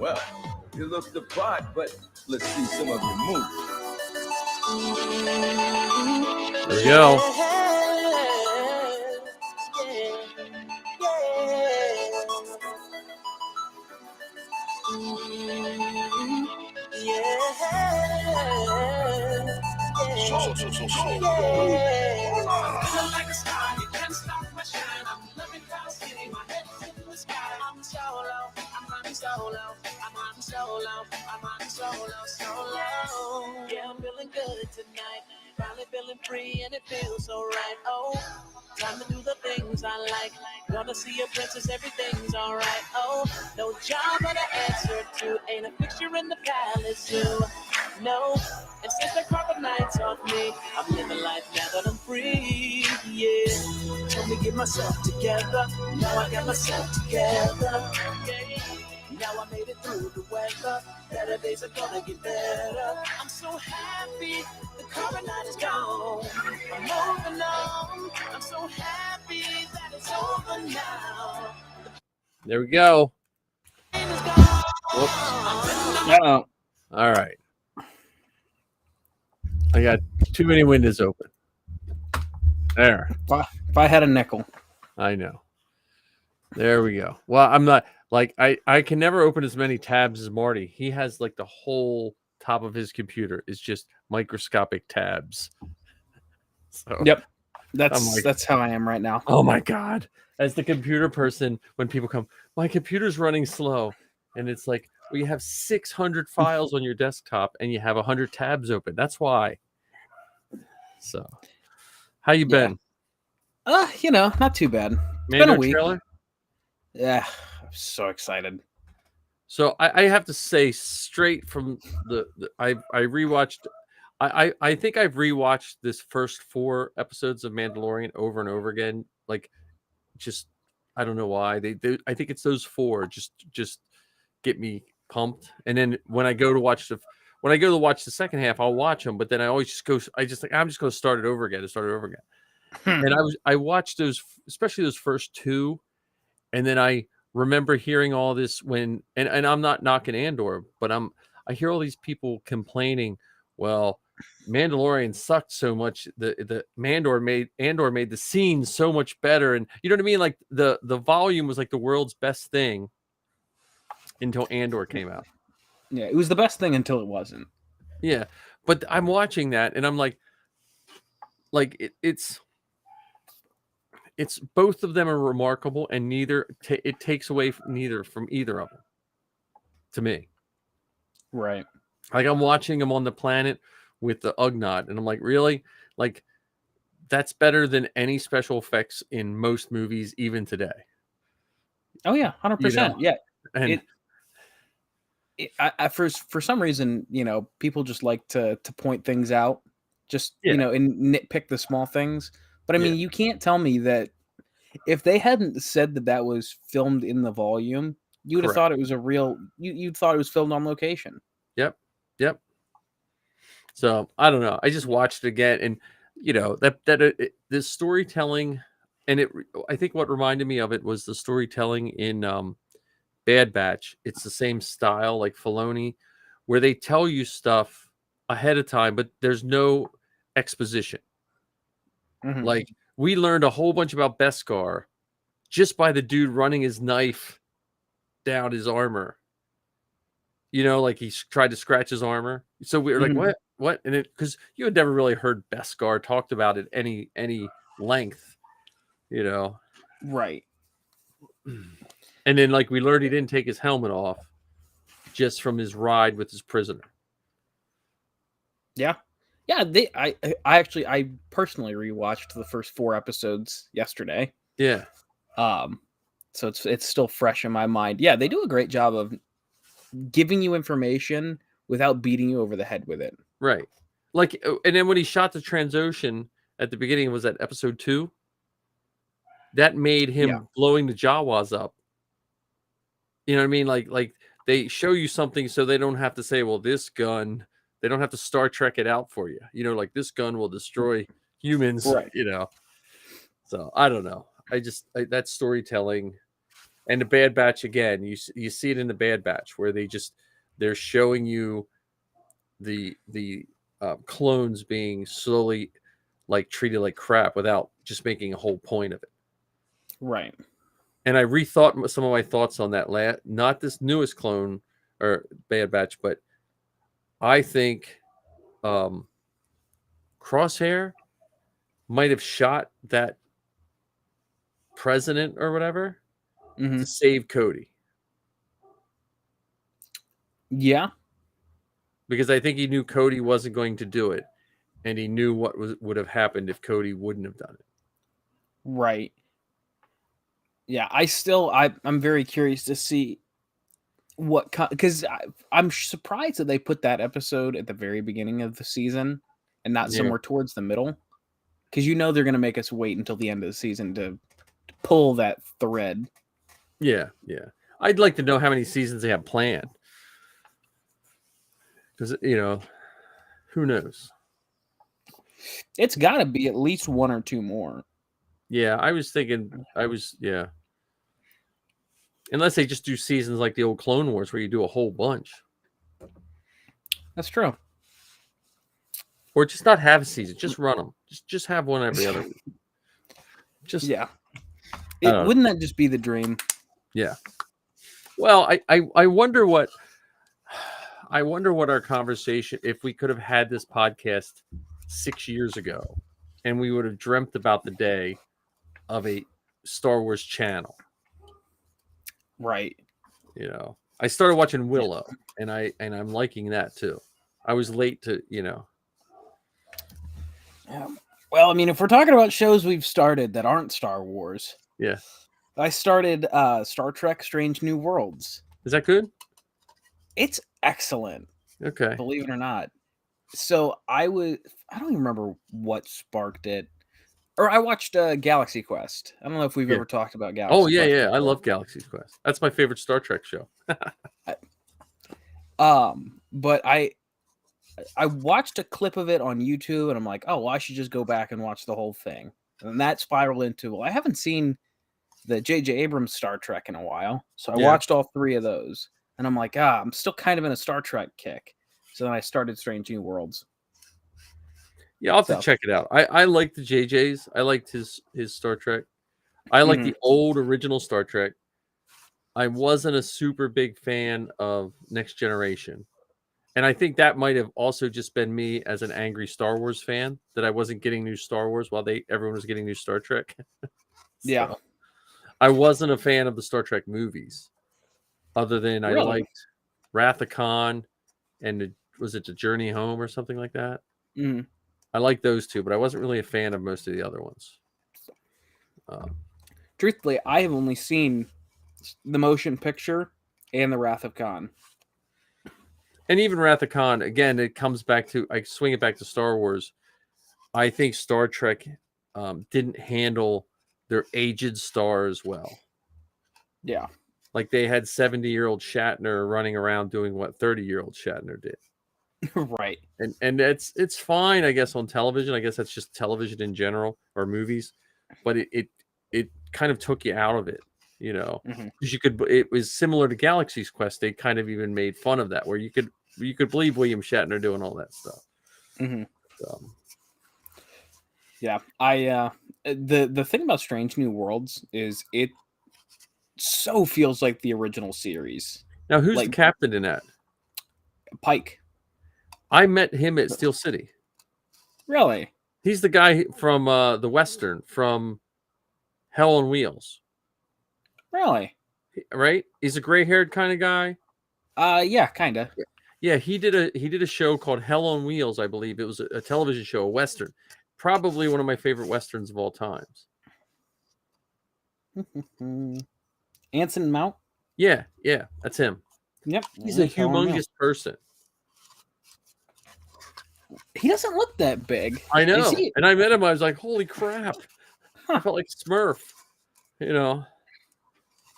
Well, you look the part, but let's see some of your moves. There we go. Yeah, I'm feeling good tonight. Finally feeling free and it feels so right. Oh, time to do the things I like. Gonna see a princess, everything's alright. Oh, no job but an answer to. Ain't a fixture in the palace zoo. No, and since the carpet nights off me, I'm living life now that I'm free. Yeah, let me get myself together. Now I got myself together. Yeah. Now I made it through the weather. Better days are gonna get better. I'm so happy the current night is gone. I'm moving on. I'm so happy that it's over now. There we go. Whoops. Uh-oh. All right. I got too many windows open. There. If I had a nickel. I know. There we go. Well, I'm not like I can never open as many tabs as Marty. He has like the whole top of his computer is just microscopic tabs. So Yep. That's how I am right now. Oh my God. As the computer person, when people come, my computer's running slow. And it's like, well, you have 600 files on your desktop and you have 100 tabs open. That's why. So how you been? Not too bad. It's Mando been a week. trailer? Yeah, I'm so excited. So I have to say straight from I rewatched. I think I've rewatched this first 4 episodes of Mandalorian over and over again. Like, just I don't know why they I think it's those 4 just get me pumped. And then when I go to watch the second half, I'll watch them. But then I always just go. I'm just going to start it over again. And I watched those, especially those first 2. And then I remember hearing all this when, and I'm not knocking Andor, but I hear all these people complaining, well, Mandalorian sucked so much. The Andor made the scene so much better. And you know what I mean? Like the volume was like the world's best thing until Andor came out. Yeah, it was the best thing until it wasn't. Yeah. But I'm watching that and I'm like it's both of them are remarkable, and it takes away from either of them. To me, right? Like I'm watching them on the planet with the Ugnaught, and I'm like, really? Like that's better than any special effects in most movies, even today. Oh yeah, 100%. Yeah, and I for some reason, people just like to point things out, and nitpick the small things. But I mean, you can't tell me that if they hadn't said that was filmed in the volume, you would have thought it was a real. You thought it was filmed on location. Yep. So I don't know. I just watched it again, and the storytelling, and I think what reminded me of it was the storytelling in Bad Batch. It's the same style, like Filoni, where they tell you stuff ahead of time, but there's no exposition. Mm-hmm. Like we learned a whole bunch about Beskar just by the dude running his knife down his armor. Like he tried to scratch his armor. So we were like, what? And because you had never really heard Beskar talked about at any length, Right. And then like we learned he didn't take his helmet off just from his ride with his prisoner. Yeah. Yeah, I personally rewatched the first 4 episodes yesterday. Yeah. So it's still fresh in my mind. Yeah, they do a great job of giving you information without beating you over the head with it. Right. Like, and then when he shot the Transocean at the beginning, was that episode 2? That made him blowing the Jawas up. You know what I mean? Like they show you something so they don't have to say, well, this gun. They don't have to Star Trek it out for you. Like this gun will destroy humans, right. So I don't know. That storytelling And the Bad Batch again, you see it in the Bad Batch where they're showing you the clones being slowly like treated like crap without just making a whole point of it. Right. And I rethought some of my thoughts on that. Not this newest clone or Bad Batch, but I think Crosshair might have shot that president or whatever to save Cody. Yeah. Because I think he knew Cody wasn't going to do it, and he knew what would have happened if Cody wouldn't have done it. Right. Yeah, I'm very curious to see what, because I'm surprised that they put that episode at the very beginning of the season and not somewhere towards the middle, because they're going to make us wait until the end of the season to pull that thread. Yeah. I'd like to know how many seasons they have planned, because who knows? It's got to be at least one or two more. Yeah, I was thinking. Unless they just do seasons like the old Clone Wars where you do a whole bunch. That's true. Or just not have a season. Just run them. Just have one every other week. Wouldn't that just be the dream? Yeah. Well, I wonder what our conversation, if we could have had this podcast 6 years ago, and we would have dreamt about the day of a Star Wars channel. Right. I started watching Willow, and I'm liking that too. I was late to. Yeah. Well, I mean, if we're talking about shows we've started that aren't Star Wars, I started Star Trek: Strange New Worlds. Is that good? It's excellent. Okay. Believe it or not. So I don't even remember what sparked it. Or I watched Galaxy Quest. I don't know if we've ever talked about Galaxy Quest. Oh, yeah. I love Galaxy Quest. That's my favorite Star Trek show. But I watched a clip of it on YouTube, and I'm like, oh, well, I should just go back and watch the whole thing. And that spiraled into, well, I haven't seen the J.J. Abrams Star Trek in a while. So I watched all three of those. And I'm like, I'm still kind of in a Star Trek kick. So then I started Strange New Worlds. Yeah, I'll have to check it out. I like the JJ's. I liked his Star Trek. I like the old original Star Trek. I wasn't a super big fan of Next Generation. And I think that might have also just been me as an angry Star Wars fan, that I wasn't getting new Star Wars while everyone was getting new Star Trek. Yeah. I wasn't a fan of the Star Trek movies, other than I liked Wrath of Khan and was it The Journey Home or something like that? Mm-hmm. I like those two, but I wasn't really a fan of most of the other ones. Truthfully, I have only seen the motion picture and the Wrath of Khan. And even Wrath of Khan, again, it comes back to, I swing it back to Star Wars. I think Star Trek didn't handle their aged stars well. Yeah. Like they had 70-year-old Shatner running around doing what 30-year-old Shatner did. Right. And it's fine, I guess, on television. I guess that's just television in general or movies, but it kind of took you out of it, because it was similar to Galaxy's Quest. They kind of even made fun of that, where you could believe William Shatner doing all that stuff. Mm-hmm. Yeah, the thing about Strange New Worlds is it so feels like the original series. Now, who's the captain in that? Pike. I met him at Steel City. Really? He's the guy from the Western, from Hell on Wheels. Really? Right? He's a gray-haired kind of guy. Yeah, kind of. Yeah, he did a show called Hell on Wheels, I believe. It was a television show, a Western. Probably one of my favorite Westerns of all times. Anson Mount? Yeah, that's him. Yep. He's a humongous person. He doesn't look that big. I know. And I met him. I was like, holy crap. I felt like Smurf. Yeah,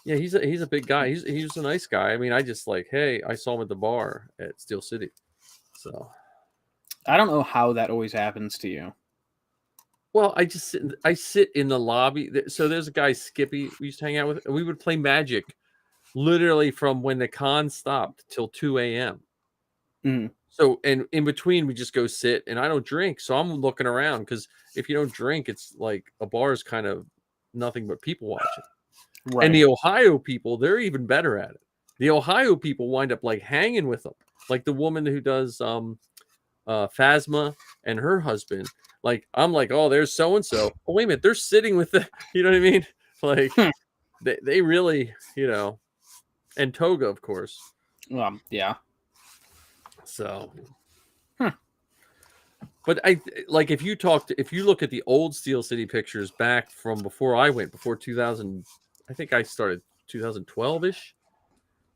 he's a big guy. He's a nice guy. I mean, I just hey, I saw him at the bar at Steel City. So I don't know how that always happens to you. Well, I sit in the lobby. So there's a guy Skippy we used to hang out with, and we would play Magic literally from when the con stopped till 2 a.m. Mm. So, and in between, we just go sit, and I don't drink. So I'm looking around because if you don't drink, it's like a bar is kind of nothing but people watching. Right. And the Ohio people, they're even better at it. The Ohio people wind up like hanging with them, like the woman who does Phasma and her husband. Like I'm like, oh, there's so and so. Oh, wait a minute, they're sitting with the, you know what I mean? Like they really, and Toga, of course. Yeah. So, but I like if you look at the old Steel City pictures back from before I went, before 2000, I think I started 2012 ish.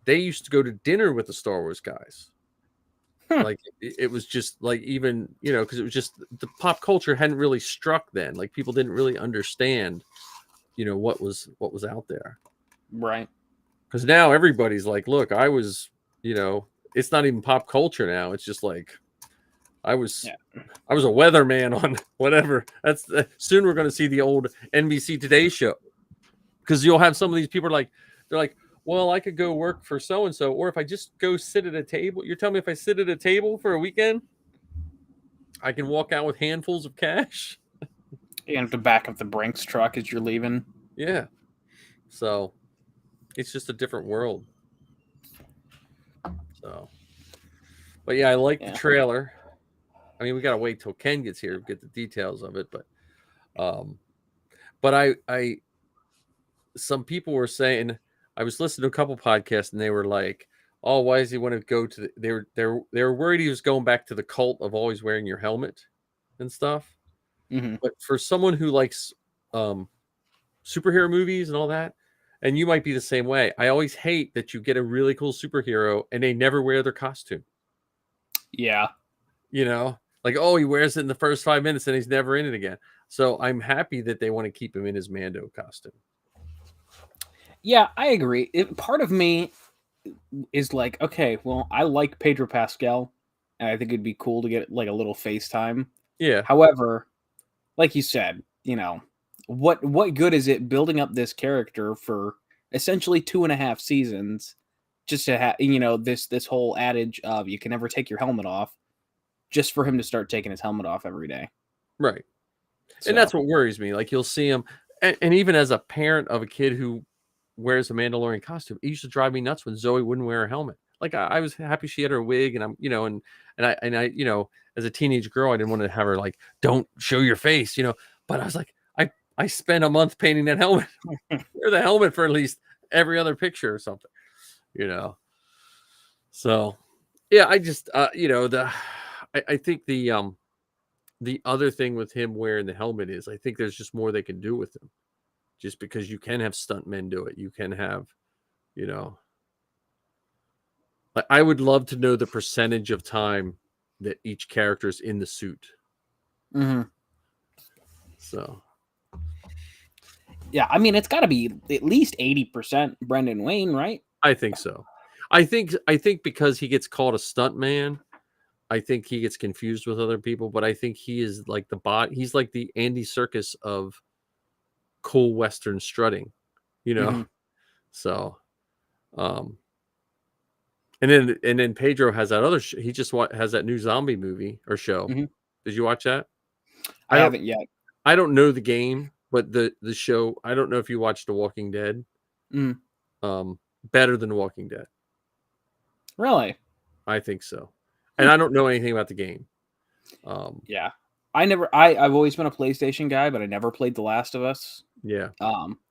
They used to go to dinner with the Star Wars guys. Like it was just like, even, because it was just the pop culture hadn't really struck then. Like people didn't really understand, what was out there. Right. Because now everybody's like, look, I was, it's not even pop culture now. It's just like I was a weatherman on whatever. That's soon we're going to see the old NBC Today show, because you'll have some of these people they're like, well, I could go work for so and so, or if I just go sit at a table. You're telling me if I sit at a table for a weekend, I can walk out with handfuls of cash? And the back of the Brinks truck as you're leaving. Yeah. So it's just a different world. So, but yeah, I like the trailer. I mean, we gotta wait till Ken gets here to get the details of it, but I some people were saying, I was listening to a couple podcasts and they were like, oh, why does he want to go to they were worried he was going back to the cult of always wearing your helmet and stuff. Mm-hmm. But for someone who likes superhero movies and all that, and you might be the same way, I always hate that you get a really cool superhero and they never wear their costume. Yeah. Like, oh, he wears it in the first 5 minutes and he's never in it again. So I'm happy that they want to keep him in his Mando costume. Yeah, I agree. Part of me is like, okay, well, I like Pedro Pascal, and I think it'd be cool to get like a little FaceTime. Yeah. However, like you said, what good is it building up this character for essentially 2.5 seasons just to have this whole adage of you can never take your helmet off, just for him to start taking his helmet off every day. Right. So. And that's what worries me. Like, you'll see him, and even as a parent of a kid who wears a Mandalorian costume, it used to drive me nuts when Zoe wouldn't wear a helmet. Like, I was happy she had her wig, and I'm, and I, as a teenage girl, I didn't want to have her like, don't show your face, but I was like, I spent a month painting that helmet. Wear the helmet for at least every other picture or something, So, yeah, I just, I think the other thing with him wearing the helmet is, I think there's just more they can do with him. Just because you can have stuntmen do it. You can have, I would love to know the percentage of time that each character is in the suit. Mm-hmm. So, yeah, I mean, it's got to be at least 80% Brendan Wayne, right? I think so. I think because he gets called a stuntman, I think he gets confused with other people. But I think he is like the bot. He's like the Andy Serkis of cool Western strutting, Mm-hmm. So, and then Pedro has that other. He just has that new zombie movie or show. Mm-hmm. Did you watch that? I haven't yet. I don't know the game, but the show. I don't know if you watched The Walking Dead. Mm. Better than The Walking Dead. Really? I think so. And I don't know anything about the game. Yeah. I've always been a PlayStation guy, but I never played The Last of Us. Yeah.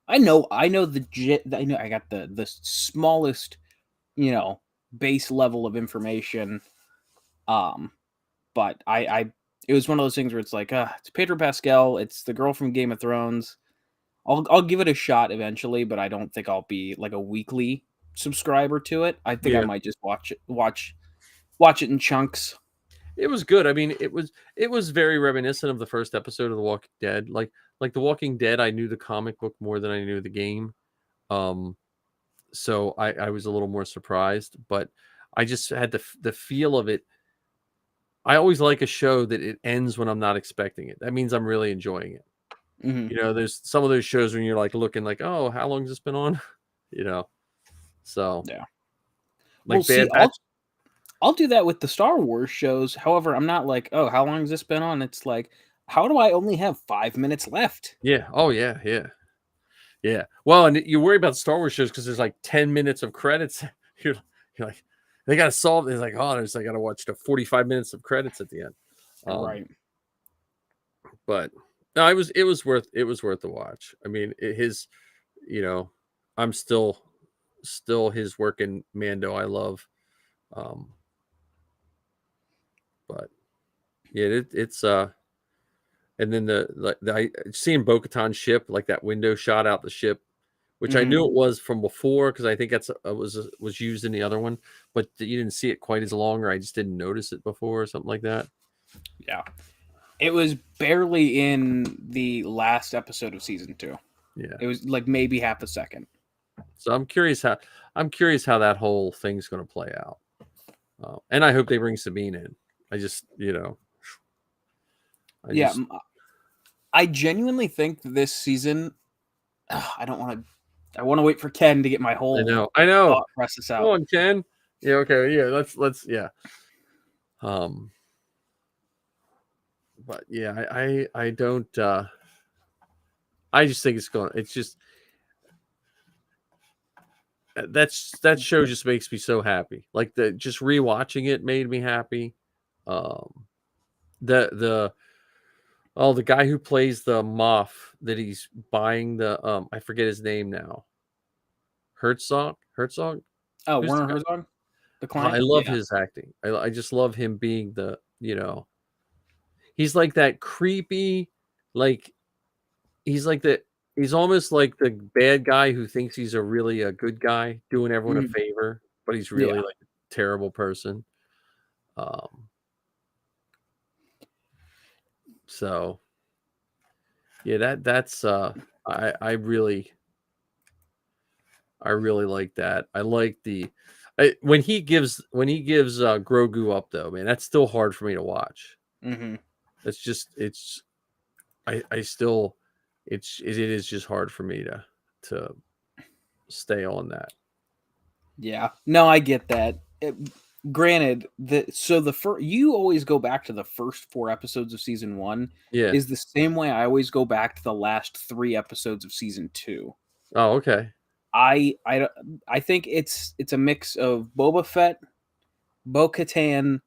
I know I got the smallest, base level of information. But it was one of those things where it's like, it's Pedro Pascal, it's the girl from Game of Thrones. I'll give it a shot eventually, but I don't think I'll be like a weekly subscriber to it. I think I might just watch it in chunks. It was good. I mean, it was very reminiscent of the first episode of The Walking Dead. Like The Walking Dead, I knew the comic book more than I knew the game. So I was a little more surprised, but I just had the feel of it. I always like a show that it ends when I'm not expecting it. That means I'm really enjoying it. Mhm. You know, there's some of those shows when you're like looking like, oh, how long has this been on? You know, so Yeah. like Well, see, Bad Batch. I'll do that with the Star Wars shows. However, I'm not like, oh, how long has this been on? It's like, how do I only have 5 minutes left? Yeah. Oh yeah. Yeah. Yeah. Well, and you worry about Star Wars shows because there's like 10 minutes of credits. You're like, they got to solve. It's like, oh, I got to watch the 45 minutes of credits at the end. Right. But no, it was worth the watch. I mean, his, you know, I'm still his work in Mando. I love, but yeah, it's and then I seeing Bo-Katan's ship, like that window shot out the ship, which I knew it was from before because I think that's was used in the other one, but you didn't see it quite as long, or I just didn't notice it before, or something like that. Yeah. It was barely in the last episode of season 2. Yeah, It was like maybe half a second. so I'm curious how that whole thing's going to play out, and I hope they bring Sabine in. I just I genuinely think this season. I don't want to. I want to wait for Ken to get my whole. I know. Thought process out. Come on, Ken. Yeah. Okay. Yeah. Let's. Yeah. But yeah, I don't. I just think it's just that show just makes me so happy. Like just rewatching it made me happy. The guy who plays the Moff that he's buying I forget his name now. Herzog. Oh, Who's Werner the guy? Herzog, the client. I love his acting. I just love him being he's like that creepy, like he's like he's almost like the bad guy who thinks he's really a good guy doing everyone a favor, but he's really like a terrible person. So yeah, that's I really like that. I like when he gives Grogu up though, man, that's still hard for me to watch. It's just I still it is just hard for me to stay on that. Yeah, no, I get that. Granted, you always go back to the first 4 episodes of season 1. Yeah, is the same way I always go back to the last 3 episodes of season 2. Oh, okay. I think it's a mix of Boba Fett, Bo-Katan,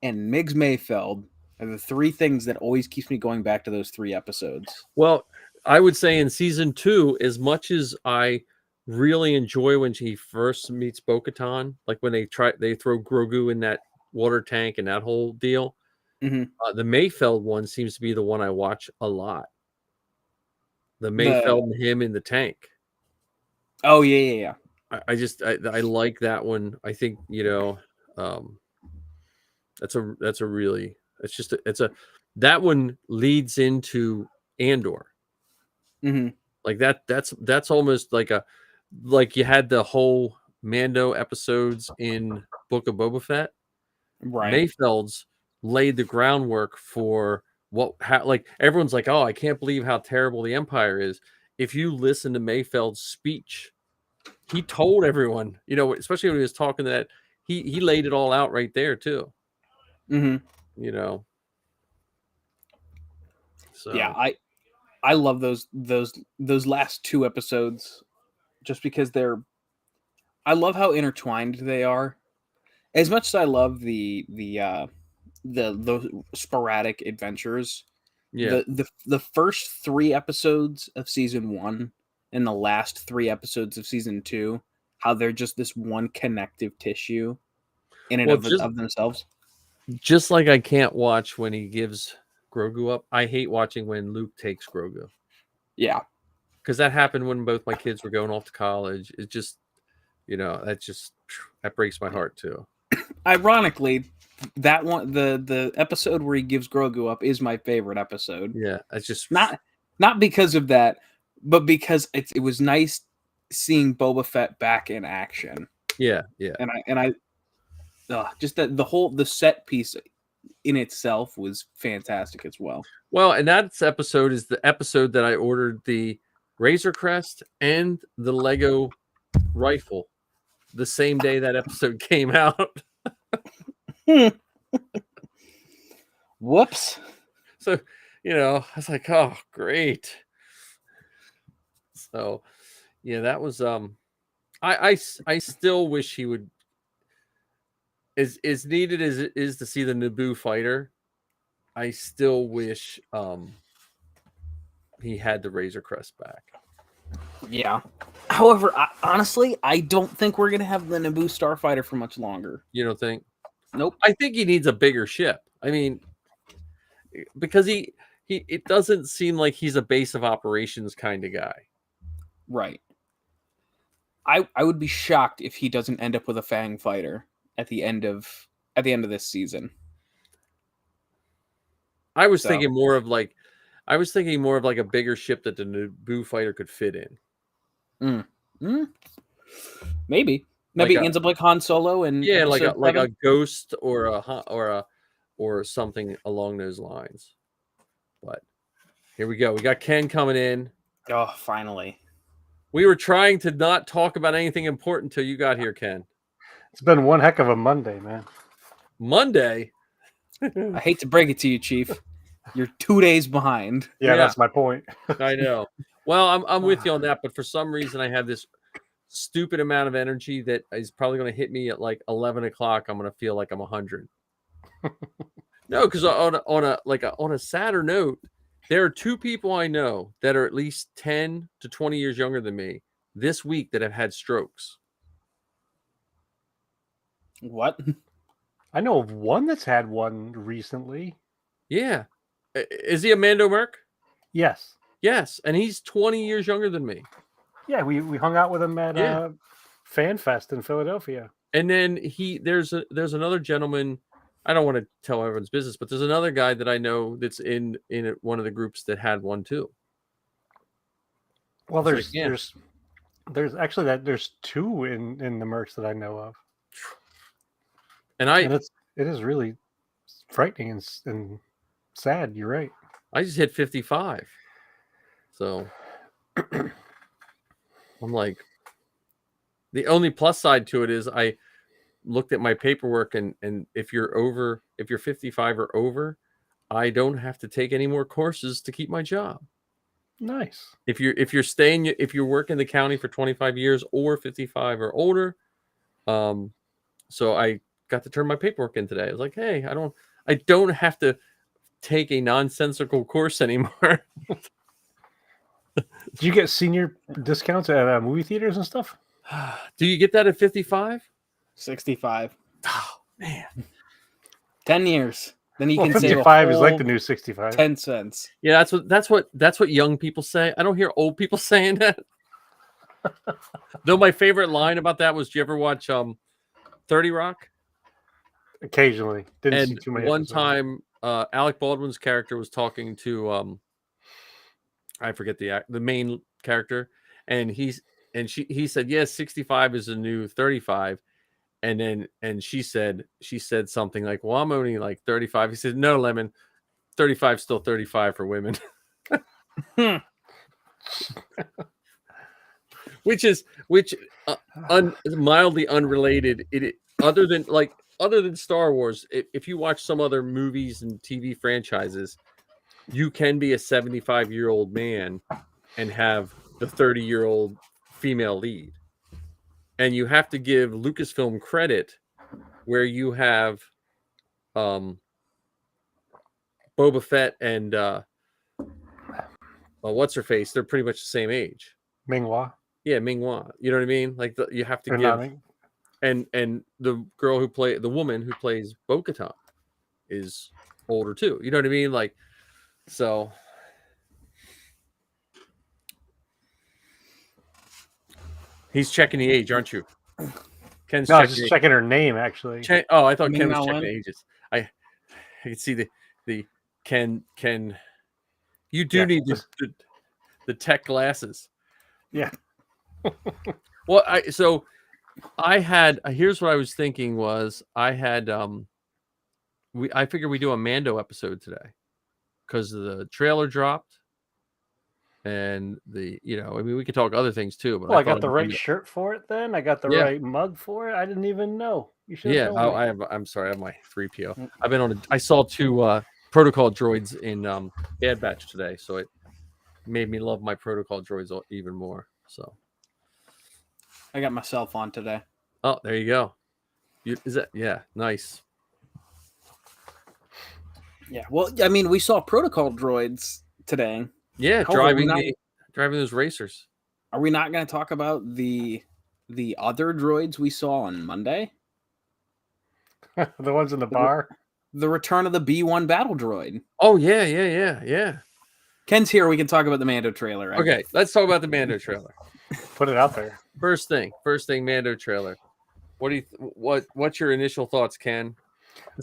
and Migs Mayfeld are the 3 things that always keeps me going back to those 3 episodes. Well, I would say in season 2, as much as I really enjoy when he first meets Bo-Katan, like when they throw Grogu in that water tank and that whole deal. The Mayfeld one seems to be the one I watch a lot. The Mayfeld and him in the tank. Oh yeah. I like that one. I think that's a really that one leads into Andor. Like that's almost like you had the whole Mando episodes in Book of Boba Fett. Right. Mayfeld's laid the groundwork for like everyone's like, oh, I can't believe how terrible the Empire is. If you listen to Mayfeld's speech, he told everyone, especially when he was talking to that, he laid it all out right there too. So yeah, I love those last 2 episodes just because I love how intertwined they are. As much as I love the sporadic adventures, the first 3 episodes of season 1 and the last 3 episodes of season 2, how they're just this one connective tissue in and of themselves. Just like I can't watch when he gives Grogu up, I hate watching when Luke takes Grogu. Yeah, because that happened when both my kids were going off to college. It just, that breaks my heart too. Ironically, that one, the episode where he gives Grogu up, is my favorite episode. Yeah, it's just not because of that, but because it was nice seeing Boba Fett back in action. Yeah. And I just the set piece in itself was fantastic as well. Well, and that episode is the episode that I ordered the Razor Crest and the Lego rifle the same day that episode came out. Whoops. So, I was like, oh, great. So, yeah, that was I still wish he would, as needed as it is to see the Naboo fighter, I still wish he had the Razor Crest back. Yeah. However, honestly, I don't think we're gonna have the Naboo starfighter for much longer. You don't think? Nope. I think he needs a bigger ship. I mean, because he it doesn't seem like he's a base of operations kind of guy. Right. I would be shocked if he doesn't end up with a Fang fighter at the end of this season. I was thinking more of like a bigger ship that the Naboo fighter could fit in. Maybe he ends up like Han Solo and like a Ghost or something along those lines. But here we go. We got Ken coming in. Oh, finally. We were trying to not talk about anything important until you got here, Ken. It's been one heck of a Monday, man. Monday? I hate to break it to you, Chief. You're 2 days behind. Yeah, that's my point. I know. Well, I'm with you on that, but for some reason I have this stupid amount of energy that is probably going to hit me at like 11 o'clock. I'm going to feel like I'm 100. No, because on a sadder note, there are two people I know that are at least 10 to 20 years younger than me this week that have had strokes. What? I know of one that's had one recently. Yeah. Is he a Mando Merc? Yes. Yes, and he's 20 years younger than me. Yeah, we hung out with him at Fan Fest in Philadelphia. And then there's another gentleman. I don't want to tell everyone's business, but there's another guy that I know that's in one of the groups that had one too. Well, there's actually there's two in the Mercs that I know of. And it is really frightening and sad. You're right. I just hit 55. So I'm like, the only plus side to it is I looked at my paperwork and if you're 55 or over, I don't have to take any more courses to keep my job. Nice. If you work in the county for 25 years or 55 or older, so I got to turn my paperwork in today. I was like, hey, I don't have to take a nonsensical course anymore. Do you get senior discounts at movie theaters and stuff? Do you get that at 55? 65. Oh man, 10 years. Then you can 55 is like the new 65. 10 cents. Yeah, that's what young people say. I don't hear old people saying that. Though my favorite line about that was, "Did you ever watch 30 Rock?" Occasionally. Didn't see And too many one episodes. time, Alec Baldwin's character was talking to I forget the main character, and he said, "Yes, 65 is the new 35." And she said something like, "Well, I'm only like 35." He said, "No, Lemon, 35 is still 35 for women." which mildly unrelated. Other than Star Wars, if you watch some other movies and TV franchises, you can be a 75-year-old man and have the 30-year-old female lead. And you have to give Lucasfilm credit where you have Boba Fett and what's her face? They're pretty much the same age. Ming-Hua. Yeah, Ming-Hua. You know what I mean? Like you have to give. And the girl the woman who plays Bo-Katan is older too. You know what I mean? Like, so. He's checking the age, aren't you? Ken's no, I was just checking her name, actually. I thought Ken was checking ages. I could see the Ken. You do need the tech glasses. Yeah. Well, here's what I was thinking was I had I figured we do a Mando episode today because the trailer dropped, and I mean, we could talk other things too. But Well, I thought got the I'd right bring shirt for it. Then I got the Yeah. right mug for it. I didn't even know. You should have Yeah, told me. I'm sorry, I have my 3PO. I've been I saw 2 protocol droids in Bad Batch today, so it made me love my protocol droids even more. So I got myself on today. oh, there you go. Nice. Yeah, well, I mean, we saw protocol droids today. Yeah, However, driving those racers. Are we not going to talk about the other droids we saw on Monday? The ones in the bar. The return of the B1 battle droid. Oh yeah. Ken's here. We can talk about the Mando trailer. Right? Okay, let's talk about the Mando trailer. Put it out there. First thing, Mando trailer. What's your initial thoughts, Ken?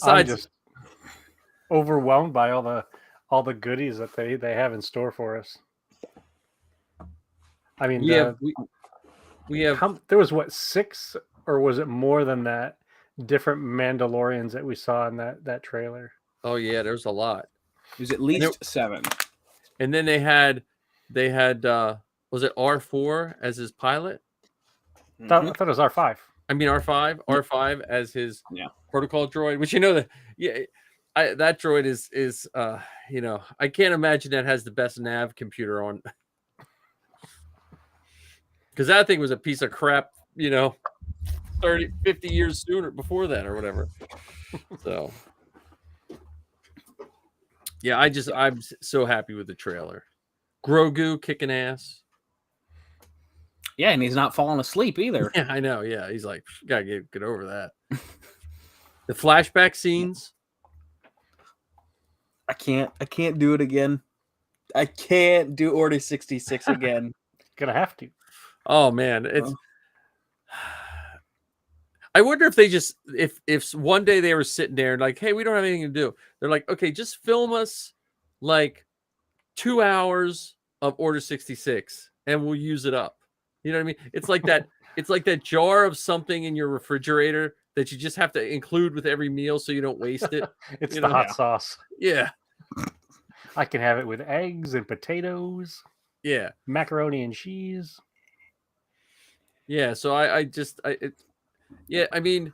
I'm just overwhelmed by all the goodies that they have in store for us. I mean, we have there was 6 or was it more than that different Mandalorians that we saw in that trailer? Oh yeah, there's a lot. It was at least 7. And then they had was it R4 as his pilot? I thought it was R5. I mean R5 as his protocol droid, which that droid is I can't imagine that has the best nav computer on, because that thing was a piece of crap 30 50 years sooner before that or whatever. So yeah, I'm so happy with the trailer. Grogu kicking ass. Yeah, and he's not falling asleep either. Yeah, I know. Yeah, he's like, gotta get over that. The flashback scenes. I can't do it again. I can't do Order 66 again. Gonna have to. Oh man, I wonder if they just if one day they were sitting there and like, hey, we don't have anything to do. They're like, okay, just film us like 2 hours of Order 66 and we'll use it up. You know what I mean? It's like that. It's like that jar of something in your refrigerator that you just have to include with every meal so you don't waste it. It's the hot sauce. Yeah. I can have it with eggs and potatoes. Yeah. Macaroni and cheese. Yeah. So I mean,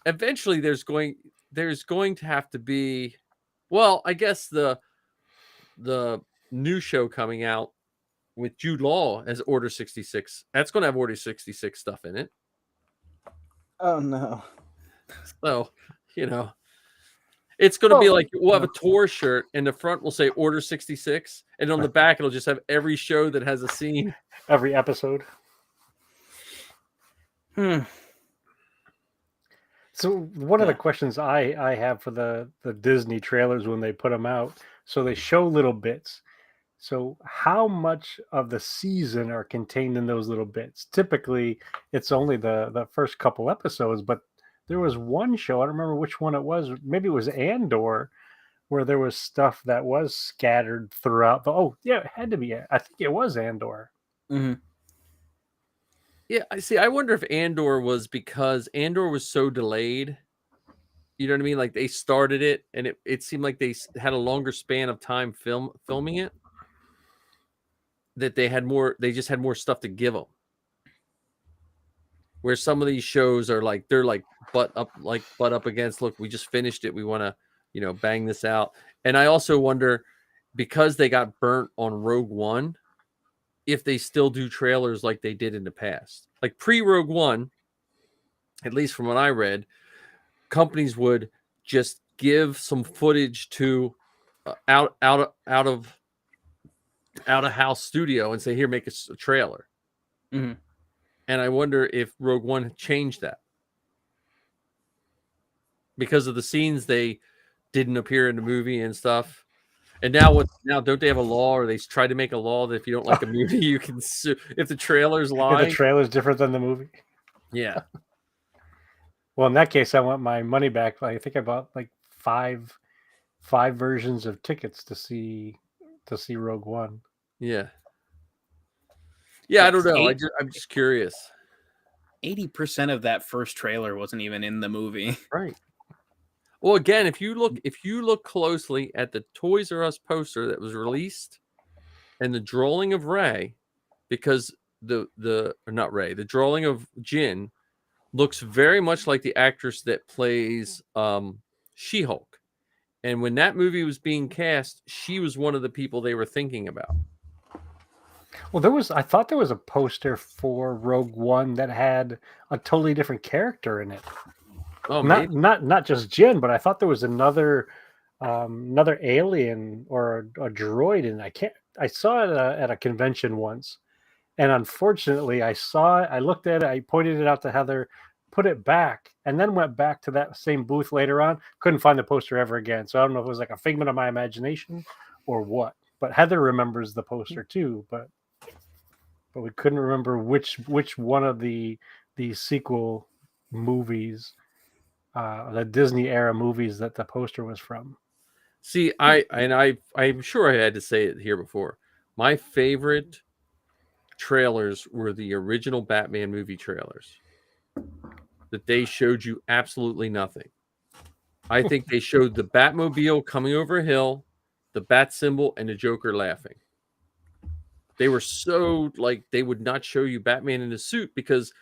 eventually there's going to have to be, well, I guess the new show coming out with Jude Law as Order 66. That's going to have Order 66 stuff in it. Oh no. So, it's going to be like we'll have a tour shirt and the front will say Order 66 and on the back it'll just have every show that has a scene. Every episode. So one of the questions I have for the Disney trailers when they put them out, so they show little bits. So how much of the season are contained in those little bits? Typically, it's only the first couple episodes, but there was one show, I don't remember which one it was, maybe it was Andor, where there was stuff that was scattered throughout it had to be, I think it was Andor. Mm-hmm. Yeah, I wonder if Andor was because Andor was so delayed. You know what I mean? Like they started it and it seemed like they had a longer span of time filming it. That they just had more stuff to give them. Where some of these shows are like, they're like butt up against, look, we just finished it. We want to, bang this out. And I also wonder, because they got burnt on Rogue One, if they still do trailers like they did in the past. Like pre-Rogue One, at least from what I read, companies would just give some footage to out of house studio and say, here, make us a trailer. Mm-hmm. And I wonder if Rogue One changed that because of the scenes they didn't appear in the movie and stuff. And now don't they have a law, or they try to make a law that if you don't like a movie, you can sue if the trailer's lying? If the trailer's different than the movie. Yeah. Well, in that case, I want my money back. I think I bought like five versions of tickets to see Rogue One. Yeah. Yeah, I don't know. I'm just curious. 80% of that first trailer wasn't even in the movie. Right. Well, again, if you look closely at the Toys R Us poster that was released, and the drawing of Ray, because the drawing of Jin looks very much like the actress that plays She-Hulk. And when that movie was being cast, she was one of the people they were thinking about. Well, I thought there was a poster for Rogue One that had a totally different character in it. Oh, not just Jin, but I thought there was another alien or a droid, and I saw it at a convention once, and unfortunately, I looked at it, I pointed it out to Heather, put it back, and then went back to that same booth later on. Couldn't find the poster ever again. So I don't know if it was like a figment of my imagination or what. But Heather remembers the poster too, but we couldn't remember which one of the sequel movies, the Disney era movies that the poster was from. See, I'm sure I had to say it here before. My favorite trailers were the original Batman movie trailers. That they showed you absolutely nothing. I think they showed the Batmobile coming over a hill, the bat symbol, and the Joker laughing. They were so like they would not show you Batman in a suit, because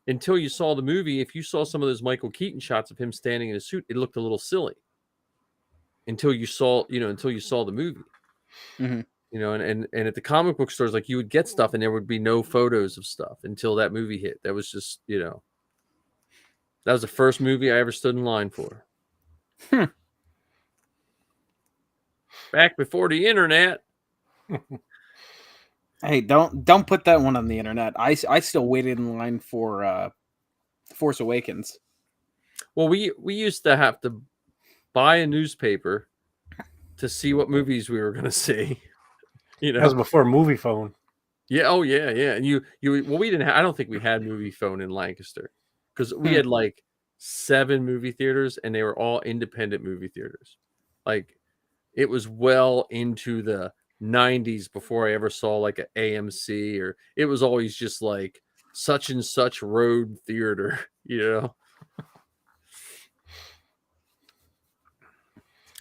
until you saw the movie, if you saw some of those Michael Keaton shots of him standing in a suit, it looked a little silly. Until you saw the movie. Mm-hmm. And at the comic book stores, like, you would get stuff and there would be no photos of stuff until that movie hit. That was just, that was the first movie I ever stood in line for. Back before the internet. Hey, don't put that one on the internet. I still waited in line for Force Awakens. Well, we used to have to buy a newspaper to see what movies we were going to see. That was before Movie Phone. Yeah. Oh, yeah, yeah. And we didn't have. I don't think we had Movie Phone in Lancaster, because we had like 7 movie theaters, and they were all independent movie theaters. Like, it was well into the 90s before I ever saw like an AMC, or it was always just like such and such road theater,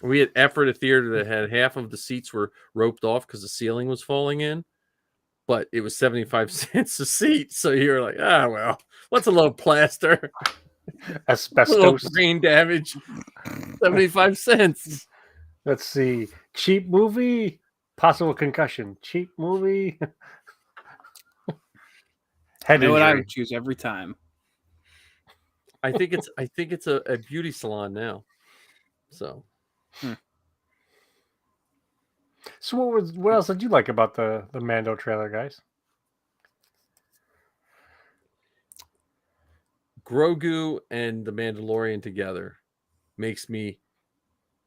We had Effort, a theater that had half of the seats were roped off because the ceiling was falling in, but it was 75 cents a seat. So you're like, well, what's a little plaster? Asbestos. A little brain damage. 75 cents. Let's see. Cheap movie, possible concussion. Cheap movie. Head injury. What I would choose every time. I think it's a beauty salon now. So. So what else did you like about the Mando trailer, guys? Grogu and the Mandalorian together makes me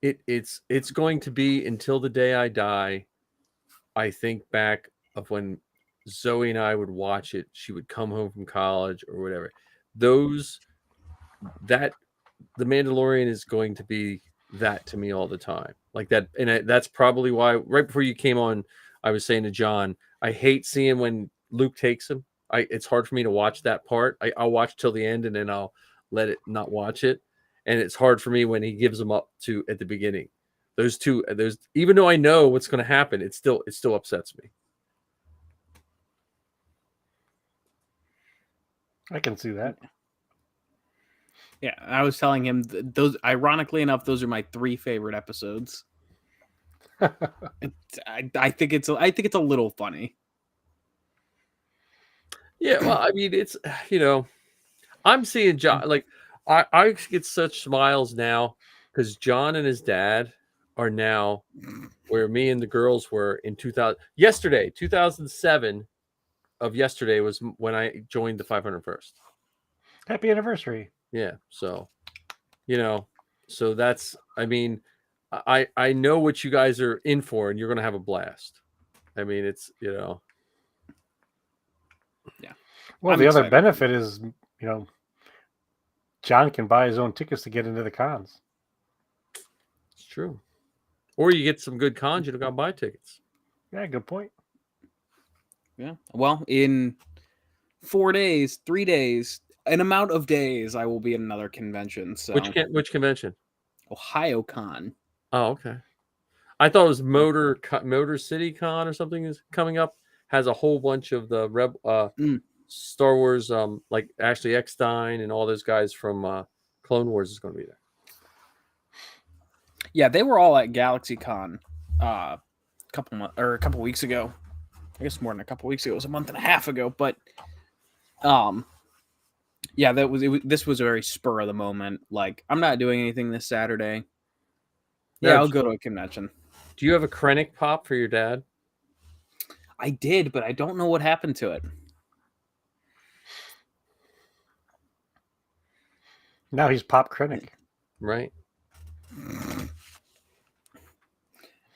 it's going to be, until the day I die, I think back of when Zoe and I would watch it. She would come home from college or whatever. The Mandalorian is going to be that to me all the time, like that. And that's probably why right before you came on, I was saying to John, I hate seeing when Luke takes him. It's hard for me to watch that part. I'll watch till the end, and then I'll let it not watch it. And it's hard for me when he gives them up to at the beginning. Those even though I know what's going to happen, it still upsets me. I can see that. Yeah, I was telling him those. Ironically enough, those are my 3 favorite episodes. I think it's a little funny. Yeah, well, I mean, it's I'm seeing John, like I get such smiles now because John and his dad are now where me and the girls were in 2007 of yesterday was when I joined the 501st. Happy anniversary. Yeah, so so that's, I mean, I know what you guys are in for, and you're gonna have a blast. I mean, it's Yeah. Well, the other benefit is, John can buy his own tickets to get into the cons. It's true. Or you get some good cons, you don't gotta buy tickets. Yeah, good point. Yeah. Well, in 3 days, an amount of days, I will be at another convention. So Which convention? Ohio Con. Oh, okay. I thought it was Motor City Con or something is coming up. Has a whole bunch of the Star Wars, like Ashley Eckstein and all those guys from Clone Wars is going to be there. Yeah, they were all at Galaxy Con a couple weeks ago. I guess more than a couple weeks ago. It was a month and a half ago, but yeah, this was a very spur of the moment. Like, I'm not doing anything this Saturday. Yeah, I'll go to a convention. Do you have a Krennic pop for your dad? I did, but I don't know what happened to it. Now he's Pop Krennic. Right.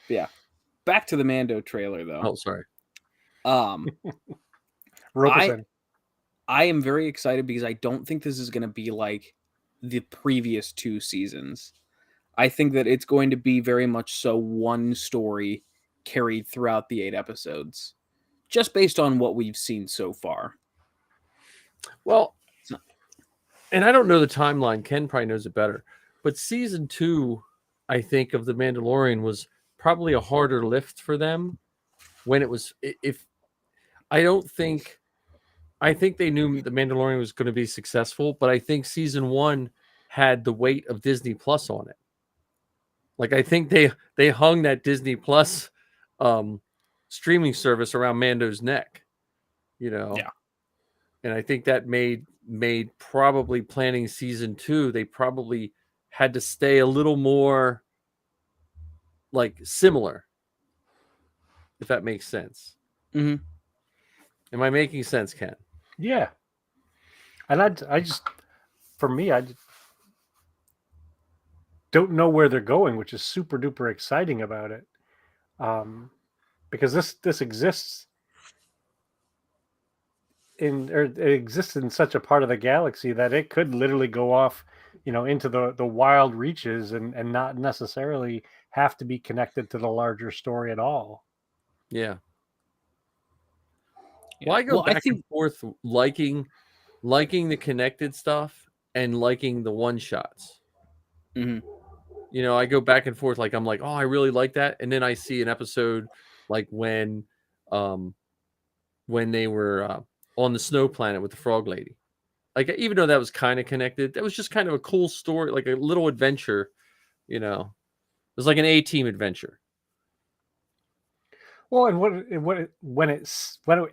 Yeah. Back to the Mando trailer, though. Oh, sorry. I am very excited because I don't think this is going to be like the previous 2 seasons. I think that it's going to be very much so one story carried throughout the 8 episodes, just based on what we've seen so far. Well, and I don't know the timeline. Ken probably knows it better. But season 2, I think, of The Mandalorian was probably a harder lift for them when it was. I think they knew The Mandalorian was going to be successful, but I think season 1 had the weight of Disney Plus on it. Like, I think they hung that Disney Plus streaming service around Mando's neck, Yeah. And I think that made probably planning season 2, they probably had to stay a little more like similar, if that makes sense. Mm-hmm. Am I making sense, Ken? Yeah. And I just, for me, I just don't know where they're going, which is super duper exciting about it. Because this exists it exists in such a part of the galaxy that it could literally go off, into the wild reaches and not necessarily have to be connected to the larger story at all. Yeah. Well, I go back and forth liking the connected stuff and liking the one shots. Mm-hmm. I go back and forth. Like, I'm like, oh, I really like that. And then I see an episode like when they were on the snow planet with the frog lady. Like, even though that was kind of connected, that was just kind of a cool story, like a little adventure, It was like an A-team adventure. Well, and when it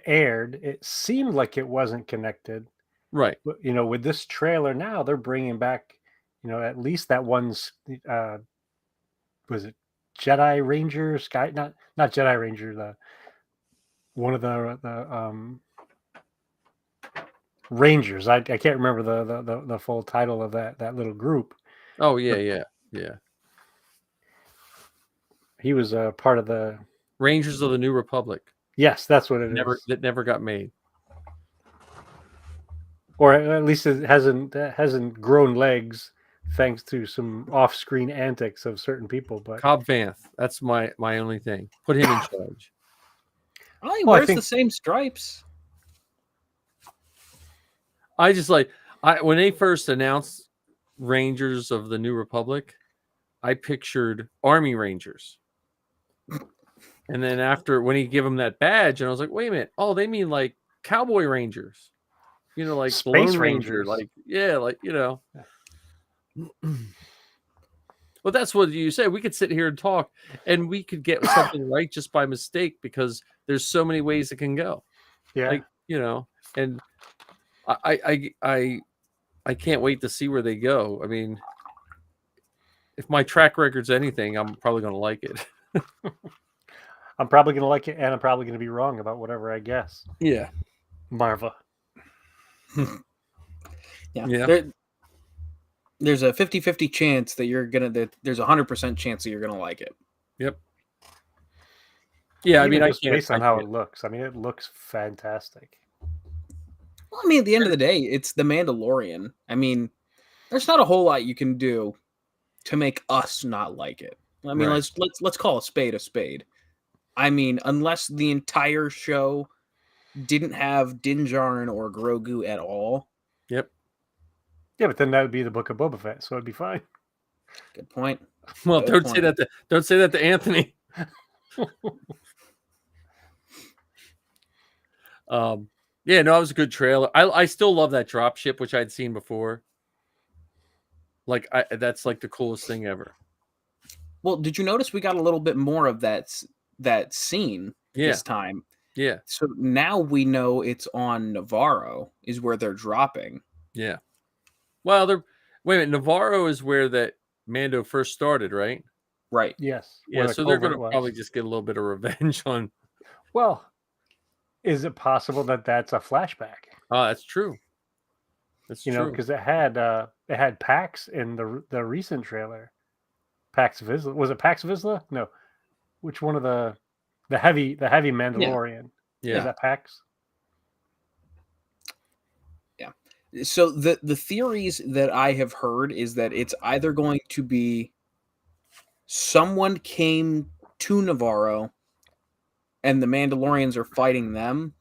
aired, it seemed like it wasn't connected. Right. But, with this trailer now, they're bringing back, at least that one's, was it Jedi Ranger not Jedi Ranger, one of the Rangers. I can't remember the full title of that little group. Oh yeah. He was a part of the Rangers of the New Republic. Yes, that's what it is. That never got made, or at least it hasn't grown legs thanks to some off-screen antics of certain people. But Cobb Vanth, that's my only thing. Put him in charge. Oh, he wears the same stripes. I just when they first announced Rangers of the New Republic, I pictured Army Rangers. And then when he gave him that badge, and I was like, wait a minute. Oh, they mean like Cowboy Rangers. Like Space Lone Ranger. Rangers. Well, that's what you say. We could sit here and talk, and we could get something right just by mistake because there's so many ways it can go. Yeah. And I can't wait to see where they go. I mean, if my track record's anything, I'm probably going to like it. I'm probably going to like it, and I'm probably going to be wrong about whatever I guess. Yeah. Marva. Yeah. There's a 50-50 chance that there's a 100% chance that you're going to like it. Yep. Yeah, Even based on how it looks. I mean, it looks fantastic. Well, I mean, at the end of the day, it's The Mandalorian. I mean, there's not a whole lot you can do to make us not like it. I mean, right. let's call a spade a spade. I mean, unless the entire show didn't have Din Djarin or Grogu at all. Yep. Yeah, but then that would be the Book of Boba Fett, so it'd be fine. Good point. Well, Good say that. Don't say that to Anthony. Yeah, no, it was a good trailer. I still love that drop ship, which I'd seen before. Like, that's like the coolest thing ever. Well, did you notice we got a little bit more of that scene this time? Yeah. So now we know it's on Navarro is where they're dropping. Yeah. Well, wait a minute. Navarro is where that Mando first started, right? Right. Yes. Yeah. So they're going to probably just get a little bit of revenge on. Well, is it possible that that's a flashback? Oh, that's true. That's true. know, because it had Pax in the recent trailer. Pax Vizsla, was it Pax Vizsla? No, which one of the heavy Mandalorian? Yeah. Is that Pax? Yeah. So the theories that I have heard is that it's either going to be someone came to Navarro and the Mandalorians are fighting them,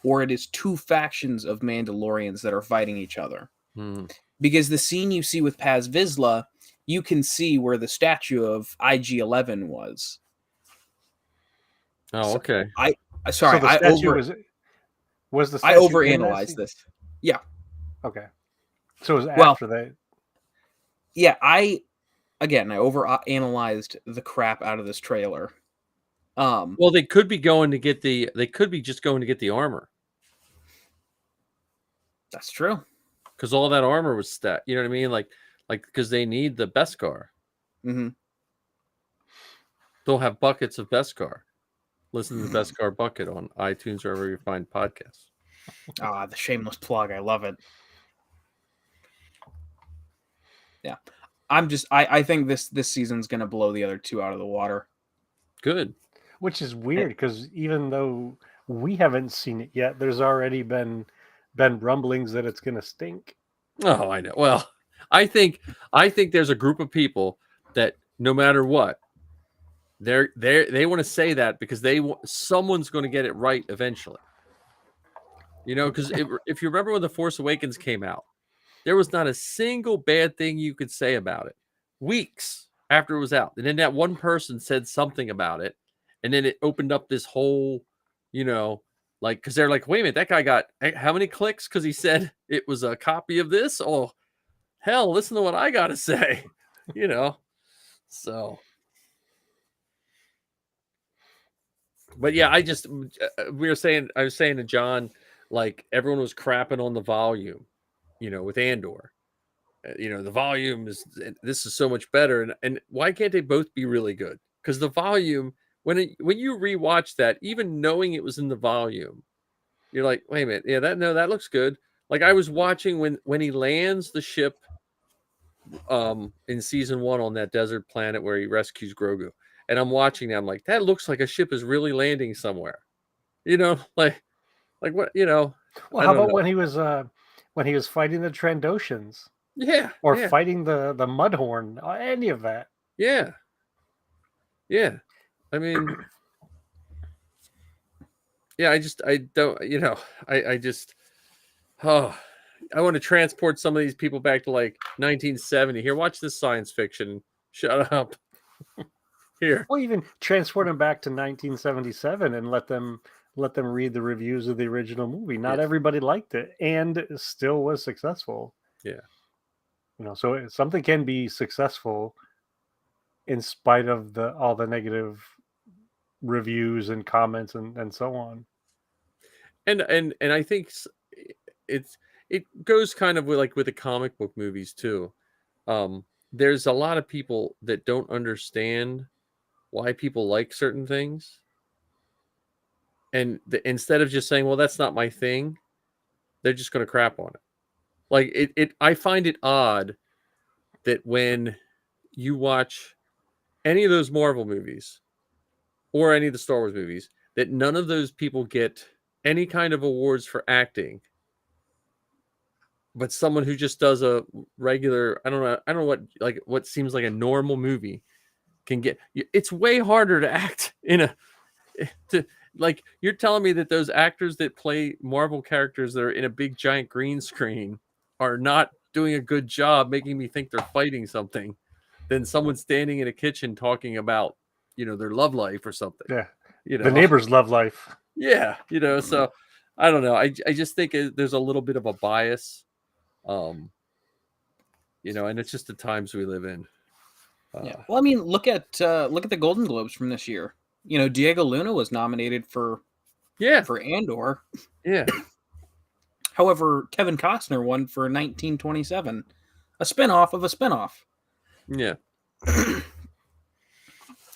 or it is two factions of Mandalorians that are fighting each other. Because the scene you see with Paz Vizsla, you can see where the statue of IG-11 was. Oh, okay. So the statue was the statue I overanalyzed this. Yeah. Okay. So it was after that. Yeah, I overanalyzed the crap out of this trailer. Well, they could be just going to get the armor. That's true. Because all that armor was stat. You know what I mean? Like because they need the Beskar. Mm-hmm. They'll have buckets of Beskar. Listen to the Beskar Bucket on iTunes or wherever you find podcasts. The shameless plug. I love it. Yeah. I think this season's going to blow the other two out of the water. Good. Which is weird because even though we haven't seen it yet, there's already been rumblings that it's going to stink. Oh, I know. Well, I think there's a group of people that no matter what, they want to say that because someone's going to get it right eventually. You know, because if you remember when The Force Awakens came out, there was not a single bad thing you could say about it. Weeks after it was out, and then that one person said something about it, and then it opened up this whole, you know, like because they're like, wait a minute, that guy got how many clicks because he said it was a copy of this? Oh, hell, listen to what I got to say, you know. So. But yeah, I was saying to John, like everyone was crapping on the volume, you know, with Andor. You know, the volume this is so much better, and why can't they both be really good? Because the volume, when you rewatch that, even knowing it was in the volume, you're like, wait a minute, yeah, that looks good. Like I was watching when he lands the ship, in season 1 on that desert planet where he rescues Grogu. And I'm watching that. I'm like, that looks like a ship is really landing somewhere. You know, like what, you know. Well, how about when he was fighting the Trandoshans? Yeah. Or fighting the Mudhorn, any of that. Yeah. Yeah. I mean, yeah, I don't, you know, I want to transport some of these people back to like 1970. Here, watch this science fiction. Shut up. Here. Well, even transport them back to 1977 and let them read the reviews of the original movie. Not everybody liked it, and it still was successful. Yeah. You know, so something can be successful in spite of all the negative reviews and comments and so on. And I think it goes kind of with the comic book movies too. There's a lot of people that don't understand why people like certain things, and instead of just saying, well, that's not my thing, they're just going to crap on it. Like I find it odd that when you watch any of those Marvel movies or any of the Star Wars movies, that none of those people get any kind of awards for acting, but someone who just does a regular, I don't know what seems like a normal movie can get. It's way harder to act like you're telling me that those actors that play Marvel characters that are in a big giant green screen are not doing a good job making me think they're fighting something. than someone standing in a kitchen talking about, their love life or something. Yeah. The neighbor's love life. Yeah. So I don't know. I just think there's a little bit of a bias, and it's just the times we live in. Yeah. Well, I mean, look at the Golden Globes from this year. Diego Luna was nominated for Andor. Yeah. However, Kevin Costner won for 1927, a spinoff of a spinoff. Yeah.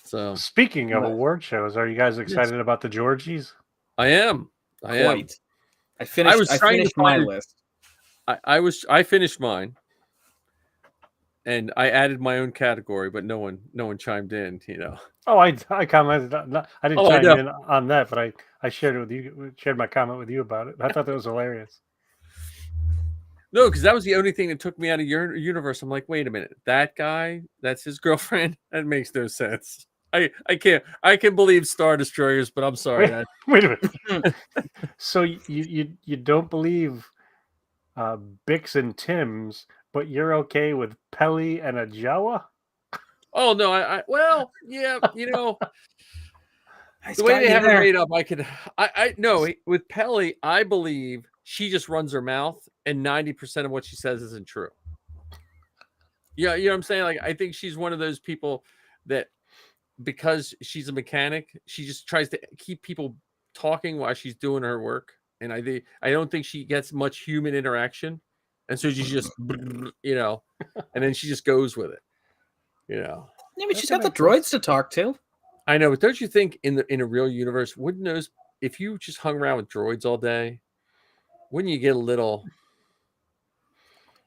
So speaking of award shows, are you guys excited about the Georgies? I am. I finished my list. I finished mine. And I added my own category, but no one chimed in, Oh, I commented. I didn't chime in on that, but I shared it with you. Shared my comment with you about it. I thought that was hilarious. No, because that was the only thing that took me out of your universe. I'm like, wait a minute, that guy, that's his girlfriend. That makes no sense. I can believe Star Destroyers, but I'm sorry. Wait a minute. So you don't believe Bix and Tim's, but you're okay with Pelly and a Jawa? Oh no, well, yeah, the way they have it made up, I no, with Pelly, I believe she just runs her mouth and 90% of what she says isn't true. Yeah, you know what I'm saying? Like, I think she's one of those people that, because she's a mechanic, she just tries to keep people talking while she's doing her work. And I don't think she gets much human interaction. And so she just, and then she just goes with it. Yeah, but she's got the droids to talk to. I know, but don't you think in a real universe, wouldn't those, if you just hung around with droids all day, wouldn't you get a little,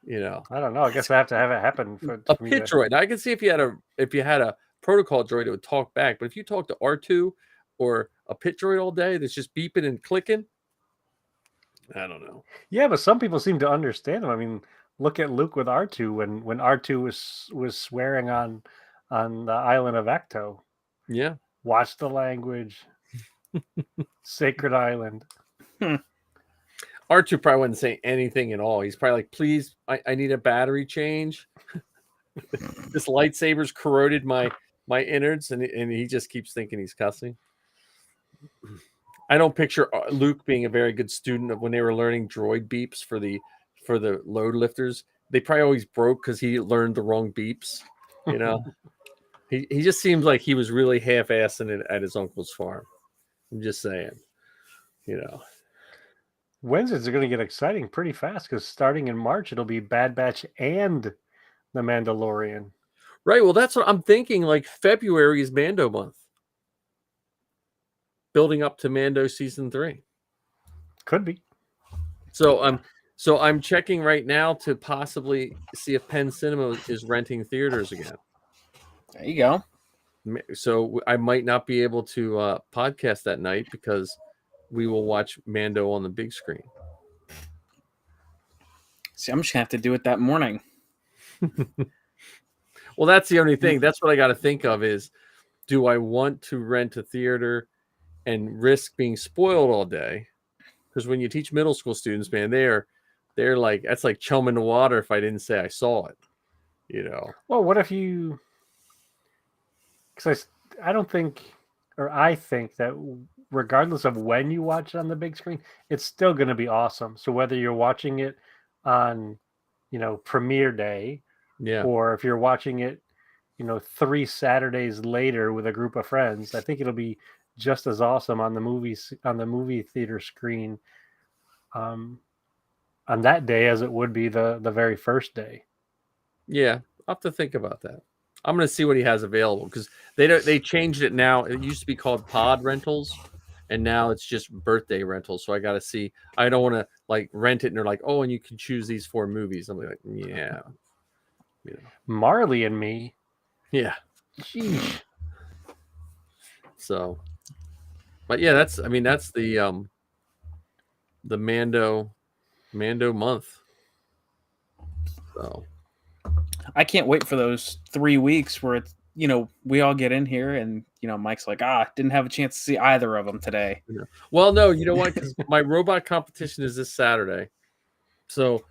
I don't know. I guess I have to have it happen for a pit droid. I can see if you had a protocol droid, it would talk back. But if you talk to R2 or a pit droid all day that's just beeping and clicking, I don't know. Yeah, but some people seem to understand them. I mean, look at Luke with R2 when R2 was swearing on the island of Acto. Yeah. Watch the language. Sacred island. R2 probably wouldn't say anything at all. He's probably like, please, I need a battery change. This lightsaber's corroded my innards, and he just keeps thinking he's cussing. I don't picture Luke being a very good student of when they were learning droid beeps for the load lifters. They probably always broke because he learned the wrong beeps. He just seems like he was really half-assing it at his uncle's farm. I'm just saying, Wednesdays are going to get exciting pretty fast because starting in March, it'll be Bad Batch and The Mandalorian. Right. Well, that's what I'm thinking. Like, February is Mando month. Building up to Mando season 3. Could be. So I'm checking right now to possibly see if Penn Cinema is renting theaters again. There you go. So I might not be able to podcast that night because we will watch Mando on the big screen. See, I'm just gonna have to do it that morning. Well, that's the only thing. That's what I got to think of is, do I want to rent a theater and risk being spoiled all day? Because when you teach middle school students, man, they're like, that's like chum in the water if I didn't say I saw it. Well, what if you? Because I don't think, or I think that regardless of when you watch it on the big screen, it's still going to be awesome. So whether you're watching it on, premiere day, or if you're watching it, 3 Saturdays later with a group of friends, I think it'll be just as awesome on the movie theater screen on that day as it would be the very first day. Yeah, I'll have to think about that. I'm going to see what he has available because they changed it now. It used to be called pod rentals, and now it's just birthday rentals. So I got to see. I don't want to like rent it and they're like, oh, and you can choose these 4 movies. I'm like, yeah. Marley and Me. Yeah. Jeez. So, but yeah, that's the Mando month. So I can't wait for those 3 weeks where it's, we all get in here and, Mike's like, didn't have a chance to see either of them today. Well, no, you know what? Because my robot competition is this Saturday. So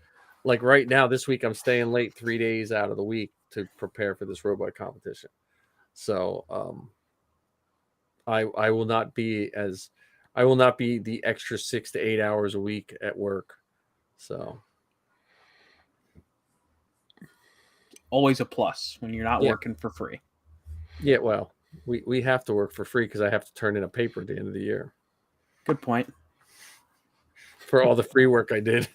like right now, this week, I'm staying late 3 days out of the week to prepare for this robot competition. So I will not be the extra 6 to 8 hours a week at work. So always a plus when you're not working for free. Yeah, well, we have to work for free because I have to turn in a paper at the end of the year. Good point. For all the free work I did,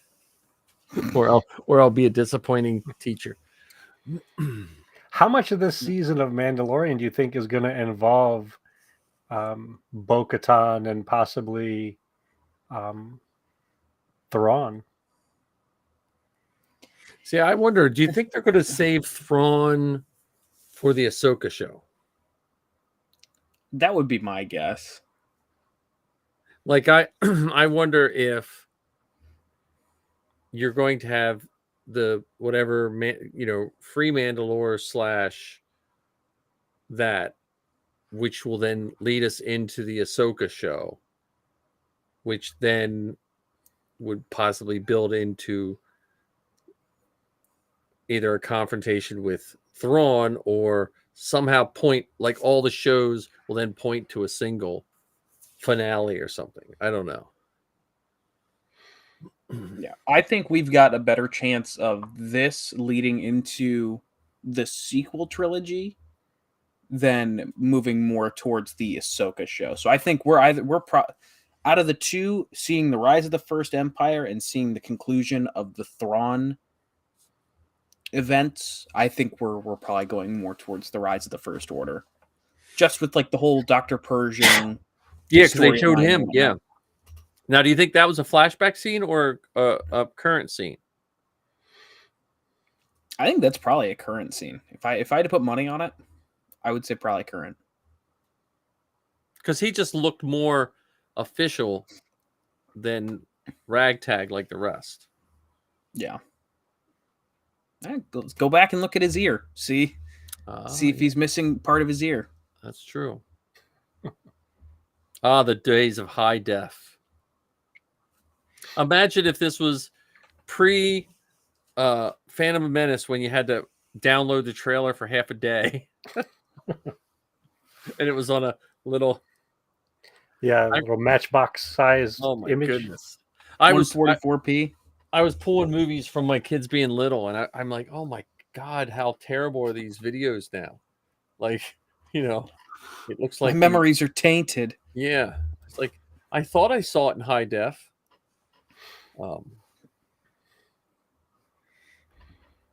or I'll be a disappointing teacher. How much of this season of Mandalorian do you think is going to involve Bo-Katan and possibly Thrawn? See, I wonder, do you think they're going to save Thrawn for the Ahsoka show? That would be my guess. Like, I wonder if you're going to have the whatever, free Mandalore / that, which will then lead us into the Ahsoka show, which then would possibly build into either a confrontation with Thrawn or somehow point, like all the shows will then point to a single finale or something. I don't know. Yeah, I think we've got a better chance of this leading into the sequel trilogy than moving more towards the Ahsoka show. So I think out of the two, seeing the rise of the First Empire and seeing the conclusion of the Thrawn events, I think we're probably going more towards the rise of the First Order, just with like the whole Dr. Persian. Yeah, because they showed him. Yeah. Now, do you think that was a flashback scene or a current scene? I think that's probably a current scene. If I had to put money on it, I would say probably current. Because he just looked more official than ragtag like the rest. Yeah. Let's go back and look at his ear. See if he's missing part of his ear. That's true. The days of high def. Imagine if this was pre Phantom Menace when you had to download the trailer for half a day. And it was on a little little matchbox size image. Goodness. I was 44p. I was pulling movies from my kids being little, and I'm like, oh my God, how terrible are these videos now? Like, it looks like my memories are tainted. Yeah. It's like I thought I saw it in high def.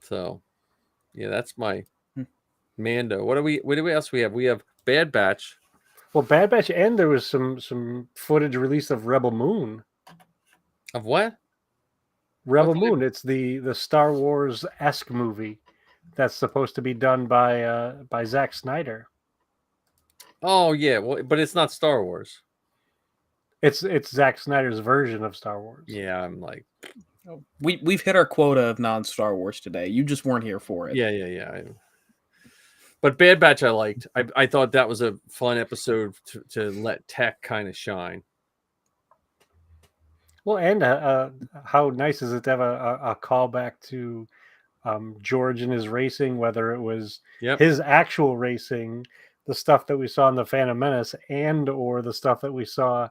So yeah, that's my Mando. What else we have? We have Bad Batch. Well, Bad Batch, and there was some footage released of Rebel Moon. Of what? Rebel Moon. It's the Star Wars-esque movie that's supposed to be done by Zack Snyder. Oh yeah, well, but it's not Star Wars. It's Zack Snyder's version of Star Wars. Yeah, I'm like, we've hit our quota of non-Star Wars today. You just weren't here for it. Yeah. But Bad Batch, I liked. I thought that was a fun episode to let tech kind of shine. Well, and how nice is it to have a callback to George and his racing, whether it was his actual racing, the stuff that we saw in the Phantom Menace, and or the stuff that we saw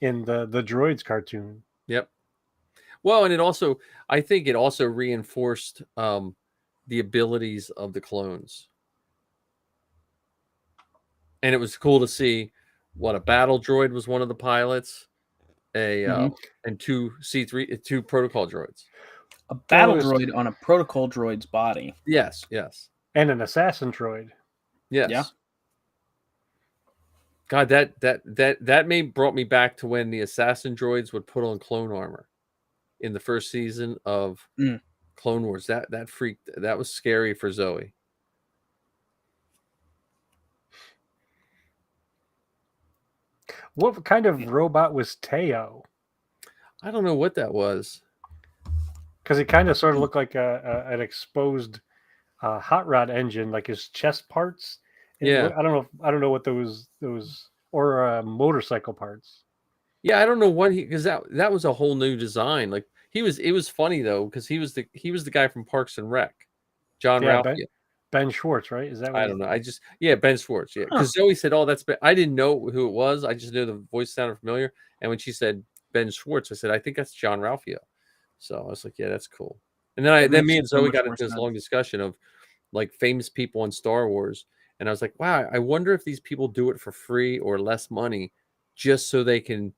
in the Droids cartoon. Yep. Well, and I think it also reinforced the abilities of the clones. And it was cool to see a battle droid was one of the pilots, and two protocol droids. A battle droid on a protocol droid's body. Yes. And an assassin droid. Yes. Yeah. God, that brought me back to when the assassin droids would put on clone armor in the first season of Clone Wars. That was scary for Zoe. What kind of robot was Teo? I don't know what that was. Because he kind of sort of looked like an exposed hot rod engine, like his chest parts. Yeah, I don't know what those or motorcycle parts. Yeah, I don't know what because that was a whole new design. Like it was funny though because he was the guy from Parks and Rec, John Ralphia. Ben Schwartz, right? Is that what I don't know. Ben Schwartz. Yeah, because Zoe said, "Oh, that's Ben." I didn't know who it was. I just knew the voice sounded familiar. And when she said Ben Schwartz, I said, "I think that's John Ralphio." So I was like, "Yeah, that's cool." And then me and Zoe got into this long discussion of like famous people on Star Wars, and I was like, "Wow, I wonder if these people do it for free or less money, just so they can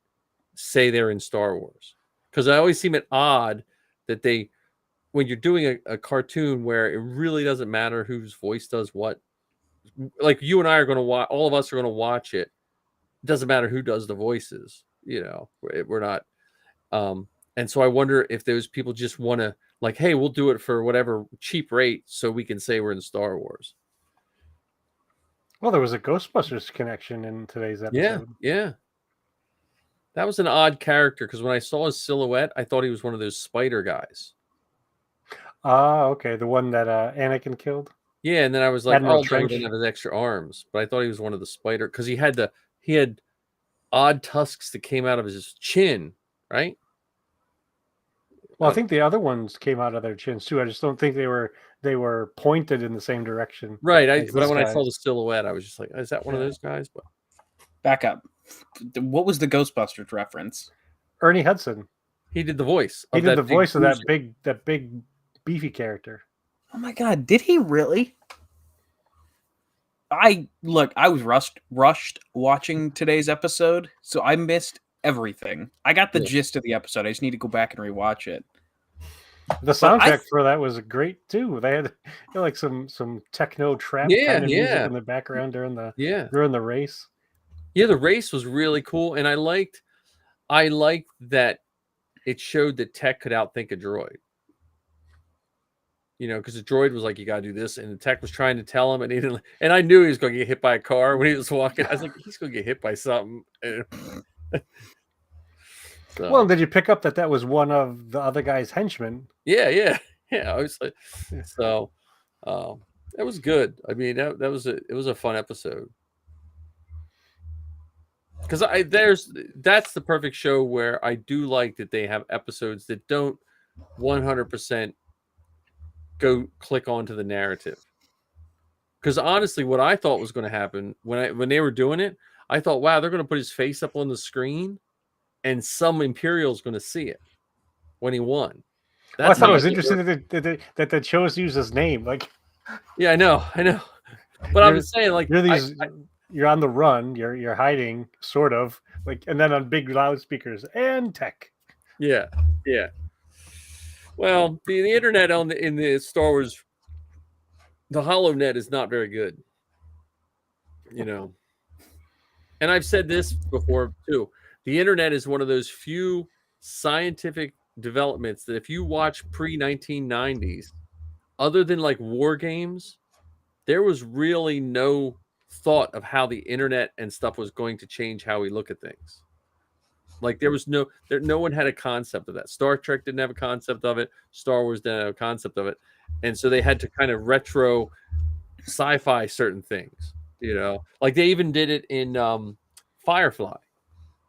say they're in Star Wars." Because I always seem it odd that they, when you're doing a cartoon where it really doesn't matter whose voice does what. Like you and I are going to watch, all of us are going to watch it. It doesn't matter who does the voices, we're not. And so I wonder if those people just want to like, hey, we'll do it for whatever cheap rate so we can say we're in Star Wars. Well, there was a Ghostbusters connection in today's episode. Yeah. That was an odd character because when I saw his silhouette, I thought he was one of those spider guys. Okay. The one that Anakin killed? Yeah, and then I was like, oh, he didn't have his extra arms. But I thought he was one of the spider because he had odd tusks that came out of his chin, right? Well, I think the other ones came out of their chins too. I just don't think they were pointed in the same direction. Right. But when I saw the silhouette, I was just like, is that one of those guys? But back up. What was the Ghostbusters reference? Ernie Hudson. He did the voice. He did the voice of that big beefy character. Oh my God, did he really? I was rushed watching today's episode, so I missed everything. I got the gist of the episode. I just need to go back and rewatch it. The soundtrack for that was great too. They had like some techno trap kind of music in the background during the race. Yeah, the race was really cool, and I liked that it showed that tech could outthink a droid. Because the droid was like, you gotta do this, and the tech was trying to tell him, and he didn't. And I knew he was going to get hit by a car when he was walking. I was like, he's going to get hit by something. So. Well, did you pick up that was one of the other guy's henchmen? Yeah. I was like, so that was good. I mean, it was a fun episode. Because that's the perfect show where I do like that they have episodes that don't 100% go click onto the narrative. Because honestly, what I thought was going to happen when they were doing it, I thought, wow, they're going to put his face up on the screen, and some Imperial's going to see it when he won. I thought it was interesting that they chose to use his name. Like, yeah, I know. But I'm just saying, like, you're on the run, you're hiding, sort of, like, and then on big loudspeakers and tech. Yeah. Well, the internet in the Star Wars, the HoloNet is not very good. And I've said this before too. The internet is one of those few scientific developments that if you watch pre-1990s, other than like war games, there was really no thought of how the internet and stuff was going to change how we look at things. Like there was no one had a concept of that. Star Trek didn't have a concept of it. Star Wars didn't have a concept of it. And so they had to kind of retro sci-fi certain things, like they even did it in Firefly.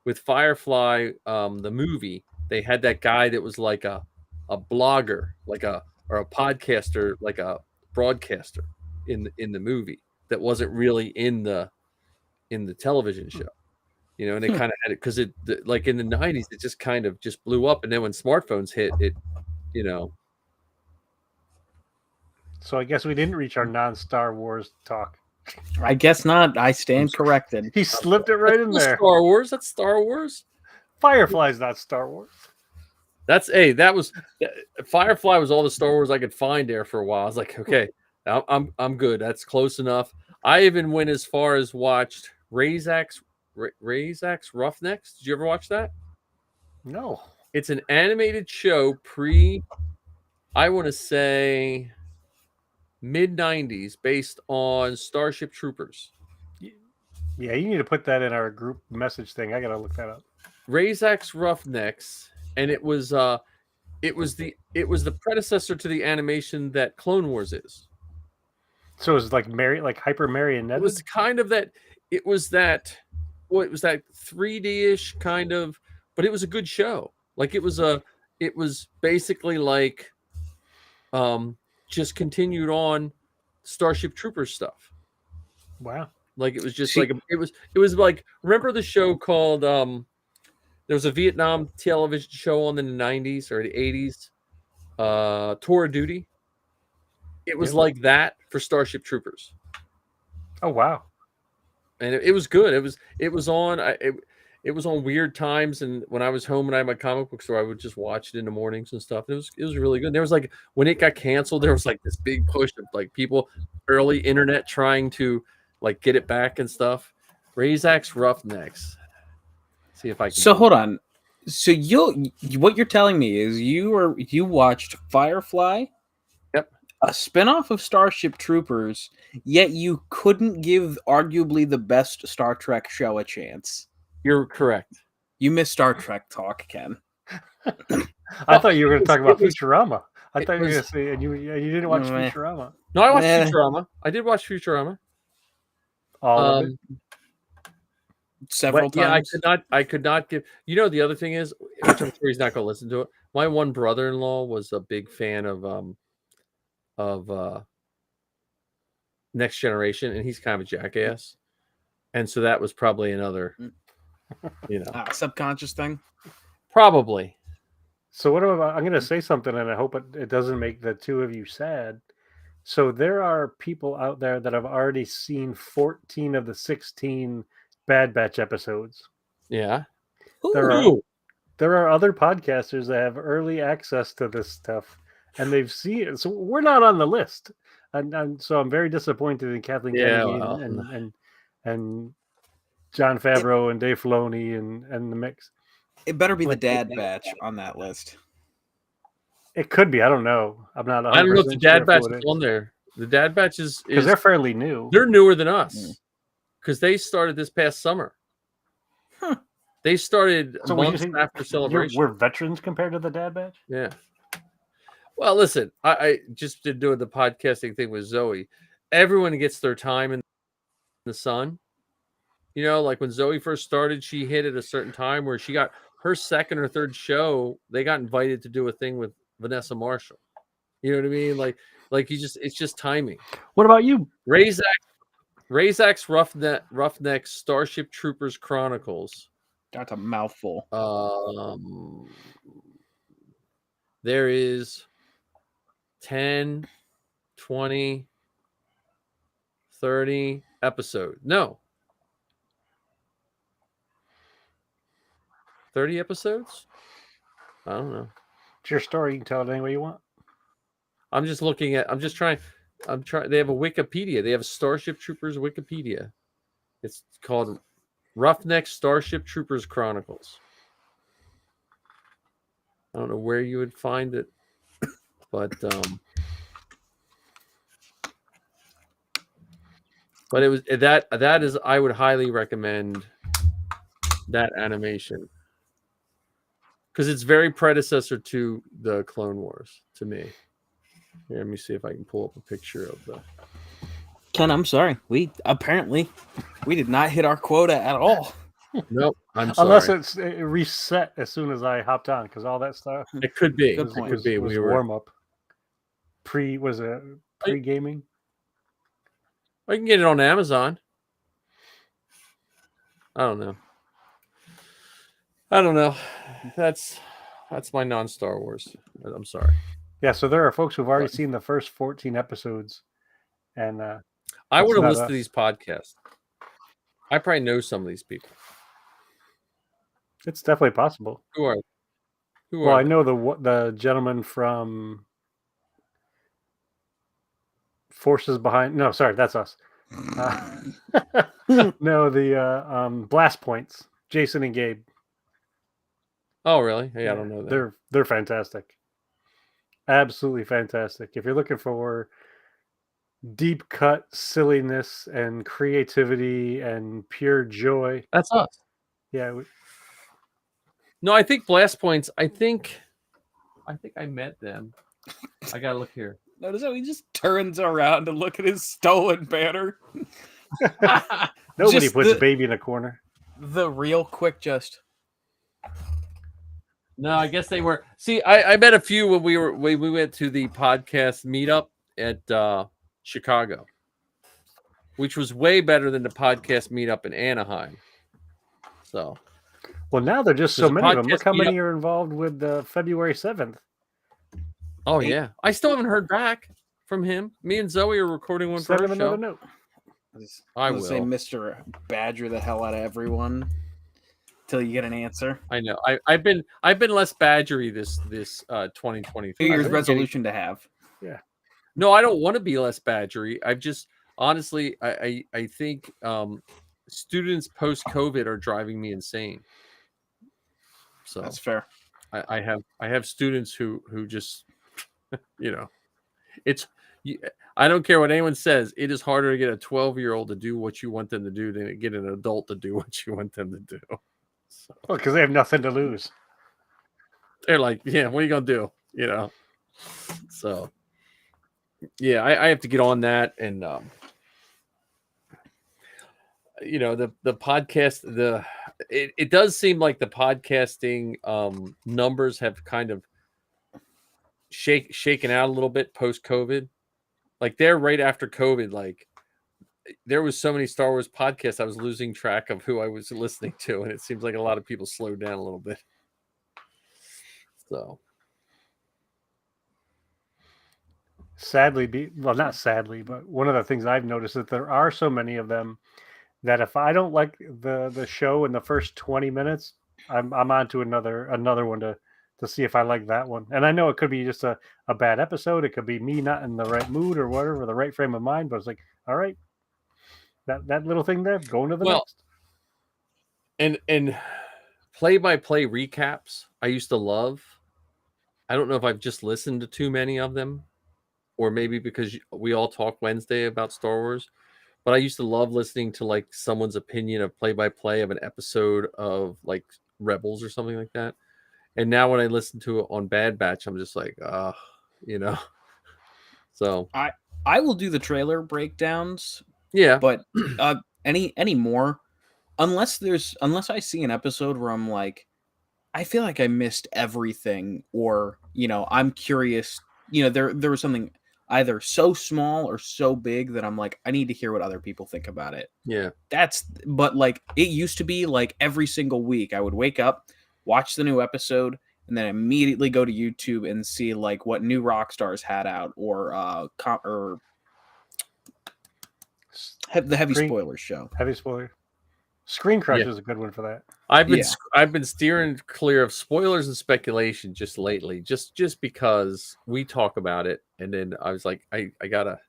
With Firefly, the movie, they had that guy that was like a blogger, or a podcaster, like a broadcaster in the movie that wasn't really in the television show, and they kind of had it because like in the 90s, it just kind of just blew up. And then when smartphones hit it, So I guess we didn't reach our non-Star Wars talk. I guess not. I stand corrected. He slipped it right in there. Star Wars. That's Star Wars. Firefly's not Star Wars. Firefly was all the Star Wars I could find there for a while. I was like, okay, I'm good. That's close enough. I even went as far as watched Razak's Roughnecks. Did you ever watch that? No. It's an animated show I want to say mid-90s, based on Starship Troopers. Yeah, you need to put that in our group message thing. I gotta look that up. Razak's Roughnecks, and it was the predecessor to the animation that Clone Wars is. So it was like Hyper Marionette. It was kind of that. It was that 3D-ish kind of, but it was a good show. Like it was basically like just continued on Starship Troopers stuff. Wow. Like it was just like it was like, remember the show called there was a Vietnam television show on in the 90s or the 80s, Tour of Duty. It was like that for Starship Troopers. Oh wow. And it was good. It was on it was on weird times, and when I was home and I had my comic book store, I would just watch it in the mornings and stuff. It was really good. There was like, when it got canceled, there was like this big push of like people, early internet, trying to like get it back and stuff. Razak's Roughnecks. See if I can. So hold on. So what you're telling me is you watched Firefly, yep, a spinoff of Starship Troopers, yet you couldn't give arguably the best Star Trek show a chance. You're correct. You missed Star Trek talk, Ken. I thought you were going to talk about Futurama. I thought you were going to say, and you didn't watch Futurama. No, I watched Futurama. I did watch Futurama. All of it. Several times. Yeah, I could not give. You know, the other thing is, which I'm sure he's not going to listen to it. My one brother-in-law was a big fan of Next Generation, and he's kind of a jackass, and so that was probably another, subconscious thing. Probably. So what about? I'm going to say something, and I hope it doesn't make the two of you sad. So there are people out there that have already seen 14 of the 16 Bad Batch episodes. Yeah. There are other podcasters that have early access to this stuff, and they've seen it. So we're not on the list, and so I'm very disappointed in Kathleen Kennedy and Jon Favreau and Dave Filoni and the mix. It better be the Dad Batch on that list. It could be. I don't know. I'm not. I don't know if the Dad Batch is on there. The Dad Batch is because they're fairly new. They're newer than us because they started this past summer. Huh. They started months after Celebration. We're veterans compared to the Dad Batch. Yeah. Well, listen, I just did doing the podcasting thing with Zoe. Everyone gets their time in the sun. You know, like when Zoe first started, she hit at a certain time where she got her second or third show. They got invited to do a thing with Vanessa Marshall. You know what I mean? Like it's just timing. What about you? Razak's Roughneck Starship Troopers Chronicles. That's a mouthful. There is 10, 20, 30 episodes. No. 30 episodes? I don't know. It's your story. You can tell it any way you want. I'm trying. They have a Wikipedia. They have a Starship Troopers Wikipedia. It's called Roughneck Starship Troopers Chronicles. I don't know where you would find it, but it was that is, I would highly recommend that animation because it's very predecessor to the Clone Wars to me. Here, let me see if I can pull up a picture of the. Ken, I'm sorry. We did not hit our quota at all. Nope, I'm sorry. Unless it reset as soon as I hopped on, because all that stuff. It could be. Good point. It could be. Was We were warm up. Pre-gaming? I can get it on Amazon. I don't know. That's my non-Star Wars. I'm sorry. Yeah, so there are folks who've already seen the first 14 episodes, and I would have listened to these podcasts. I probably know some of these people. It's definitely possible. Who are? Well, I know the gentleman from Forces Behind. No, sorry, that's us. No, the Blast Points, Jason and Gabe. Oh, really? Hey, I don't know that. They're fantastic. Absolutely fantastic. If you're looking for deep cut silliness and creativity and pure joy, that's us. Yeah. No, I think Blast Points. I think I met them. I gotta look here. Notice how he just turns around to look at his stolen banner. Nobody puts baby in a corner. The real quick just. No, I guess they were. See, I met a few when we went to the podcast meetup at Chicago, which was way better than the podcast meetup in Anaheim. So, well, now there are just so many of them. Look how many meetup... are involved with February 7th. Oh, yeah. I still haven't heard back from him. Me and Zoe are recording one for our show. Send him another note. I will say, Mr. Badger the hell out of everyone till you get an answer. I know. I've been less badgery this 2023. New Year's resolution to have. Yeah. No, I don't want to be less badgery. I've just honestly, I think students post COVID are driving me insane. So that's fair. I have students who just it's. I don't care what anyone says. It is harder to get a 12-year-old to do what you want them to do than to get an adult to do what you want them to do. So, well, because they have nothing to lose. They're like, yeah, what are you gonna do? So, yeah, I have to get on that, and the podcast. It does seem like the podcasting numbers have kind of shaken out a little bit post COVID. Like they're right after COVID. Like there was so many Star Wars podcasts, I was losing track of who I was listening to, and it seems like a lot of people slowed down a little bit. So, sadly, not sadly, but one of the things I've noticed is that there are so many of them that if I don't like the show in the first 20 minutes, I'm on to another one to see if I like that one. And I know it could be just a bad episode. It could be me not in the right mood or whatever, the right frame of mind. But it's like, all right, that little thing there, going to the next. And play-by-play recaps, I used to love. I don't know if I've just listened to too many of them, or maybe because we all talk Wednesday about Star Wars. But I used to love listening to like someone's opinion of play-by-play of an episode of like Rebels or something like that. And now when I listen to it on Bad Batch, I'm just like, So I will do the trailer breakdowns. Yeah, but any more, unless I see an episode where I'm like, I feel like I missed everything, or I'm curious. There was something either so small or so big that I'm like, I need to hear what other people think about it. Yeah, but like it used to be like every single week I would wake up, watch the new episode, and then immediately go to YouTube and see like what new rock stars had out, or the heavy spoilers show. Heavy spoiler. Screen Crush is a good one for that. I've been steering clear of spoilers and speculation just lately, just because we talk about it, and then I was like, I gotta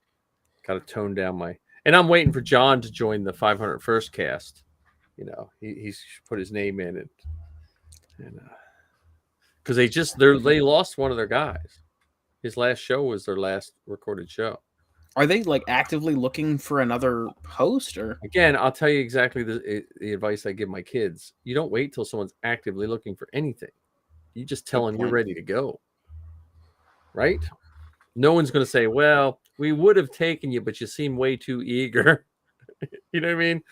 tone down my. And I'm waiting for John to join the 501st cast. He's put his name in it, and because they lost one of their guys. His last show was their last recorded show. Are they like actively looking for another host, or? Again, I'll tell you exactly the advice I give my kids. You don't wait till someone's actively looking for anything. You just tell them you're ready to go. Right? No one's going to say, well, we would have taken you, but you seem way too eager. You know what I mean?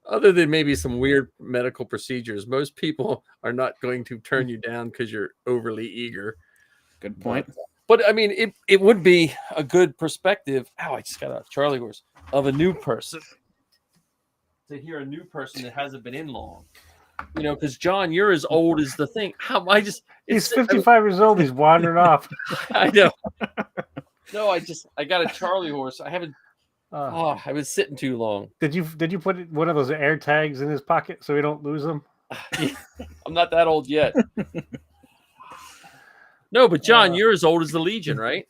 Other than maybe some weird medical procedures, most people are not going to turn you down because you're overly eager. Good point. But I mean, it would be a good perspective. Ow, I just got a Charlie horse of a new person to hear a new person that hasn't been in long. Because John, you're as old as the thing. He's 55 years old. He's wandering off. I know. No, I got a Charlie horse. I haven't. I've been sitting too long. Did you put one of those air tags in his pocket so we don't lose them? I'm not that old yet. No, but John, you're as old as the Legion, right?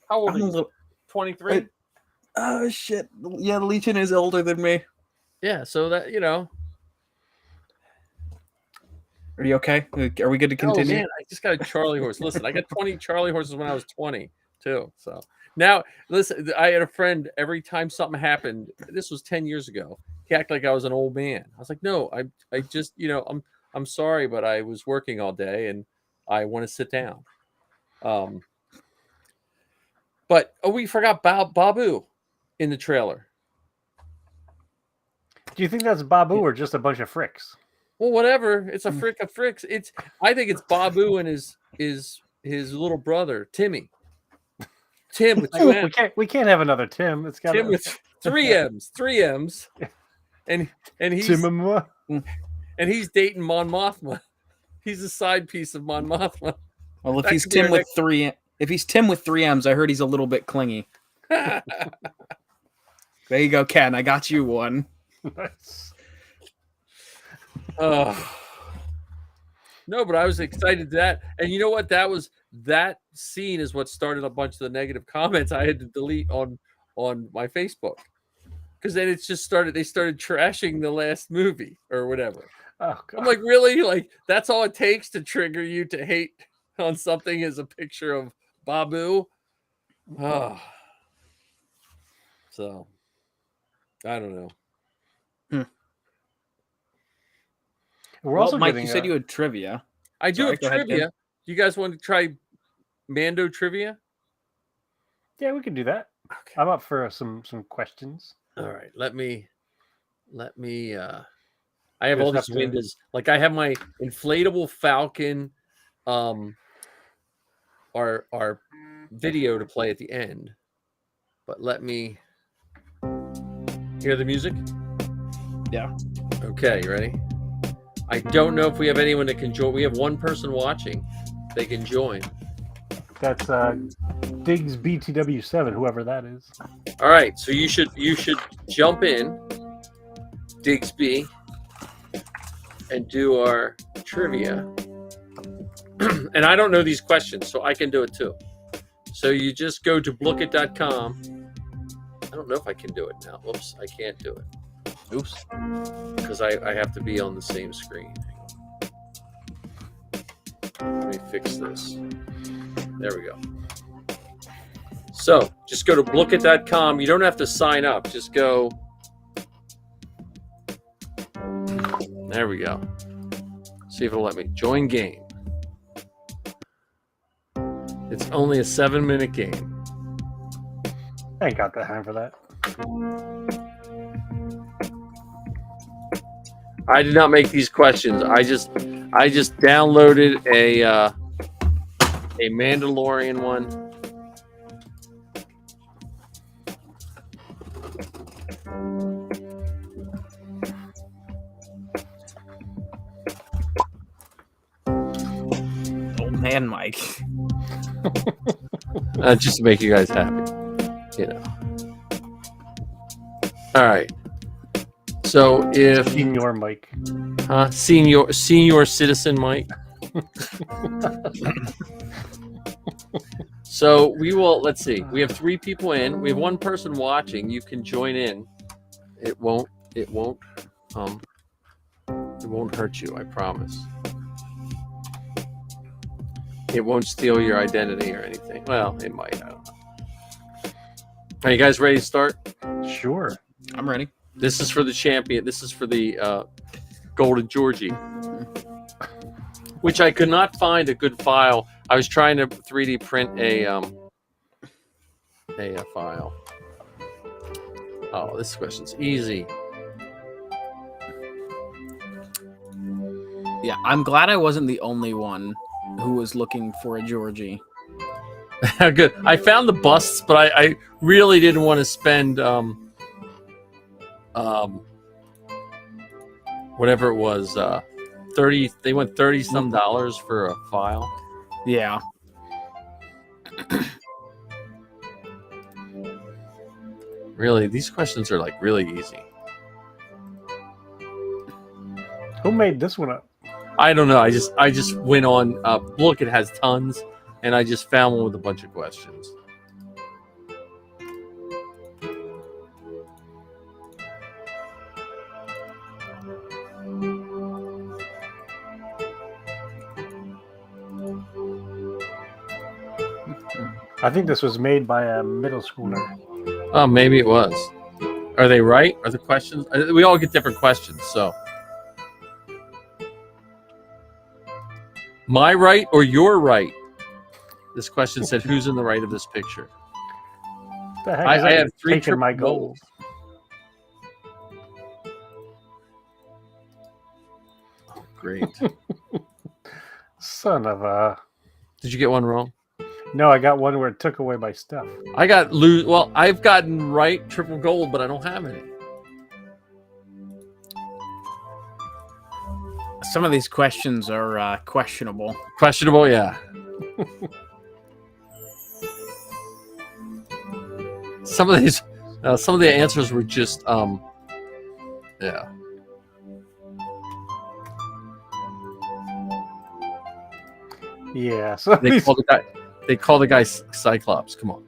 How old are you? 23? Oh, shit. Yeah, the Legion is older than me. Yeah, so that, Are you okay? Are we good to continue? Oh, man, I just got a Charlie horse. Listen, I got 20 Charlie horses when I was 20, too. So now, listen, I had a friend, every time something happened, this was 10 years ago, he acted like I was an old man. I was like, no, I just, I'm sorry, but I was working all day, and I want to sit down. But we forgot Babu in the trailer. Do you think that's Babu or just a bunch of fricks? Well, whatever. It's a frick of fricks. I think it's Babu and his little brother Timmy. Tim with two M's. We can't have another Tim. It's got Tim with 3 M's, and he's dating Mon Mothma. He's a side piece of Mon Mothma. Well, if he's Tim with three M's, I heard he's a little bit clingy. There you go, Ken. I got you one. Nice. No, but I was excited to that. And you know what? That scene is what started a bunch of the negative comments I had to delete on my Facebook. Because then it's just they started trashing the last movie or whatever. Oh, God. I'm like, really? Like, that's all it takes to trigger you to hate on something is a picture of Babu? Oh. So, I don't know. We're also Mike, you said you had trivia. I do have trivia. Do you guys want to try Mando trivia? Yeah, we can do that. Okay. I'm up for some questions. All right, let me. I have all these windows. Like I have my inflatable Falcon, our video to play at the end. But let me hear the music. Yeah. Okay, you ready? I don't know if we have anyone that can join. We have one person watching. They can join. That's Diggs BTW7, whoever that is. All right, so you should jump in, Diggs B, and do our trivia. And I don't know these questions, so I can do it too. So you just go to blookit.com. I don't know if I can do it now. Oops, I can't do it. Oops. Because I have to be on the same screen. Let me fix this. There we go. So just go to blookit.com. You don't have to sign up. Just go. There we go. See if it'll let me. Join game. It's only a 7-minute game. I ain't got the time for that. I did not make these questions. I just downloaded a Mandalorian one. Old man Mike. Just to make you guys happy, you know. All right. So if Senior Mike, senior citizen Mike. So we will. Let's see. We have 3 people in. We have 1 person watching. You can join in. It won't hurt you. I promise. It won't steal your identity or anything. Well, it might. I don't know. Are you guys ready to start? Sure. I'm ready. This is for the champion. This is for the Golden Georgie, which I could not find a good file. I was trying to 3D print a file. Oh, this question's easy. Yeah, I'm glad I wasn't the only one who was looking for a Georgie. Good. I found the busts, but I really didn't want to spend whatever it was, 30. They went $30 some for a file. Yeah. Really, these questions are like really easy. Who made this one up? I don't know. I just went on. Look, it has tons, and I just found one with a bunch of questions. I think this was made by a middle schooler. Oh, maybe it was. Are they right? Are the questions? We all get different questions, so. My right or your right? This question said, who's in the right of this picture? The heck I have 3 taking my goals. Oh, great. Son of a... Did you get one wrong? No, I got one where it took away my stuff. I got lose. Well, I've gotten right triple gold, but I don't have any. Some of these questions are questionable. Questionable, yeah. Some of the answers were just, yeah. Yeah. So They call the guy Cyclops. Come on.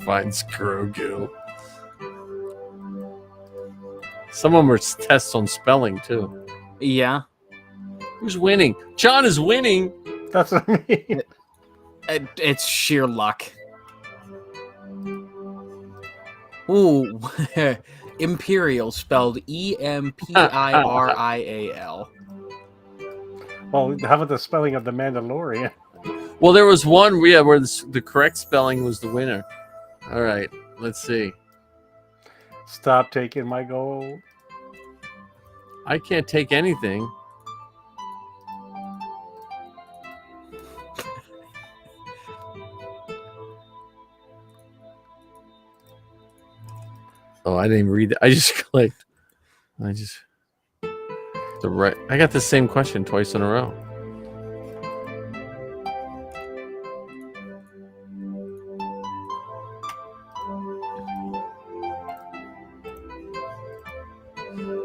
Finds Grogu. Some of them are tests on spelling too. Yeah. Who's winning? John is winning. That's what I mean. It's sheer luck. Ooh, Imperial spelled Empirial. Well, how about the spelling of the Mandalorian? Well, there was one where the correct spelling was the winner. All right, let's see. Stop taking my gold. I can't take anything. Oh, I didn't even read it. I just clicked. I got the same question twice in a row.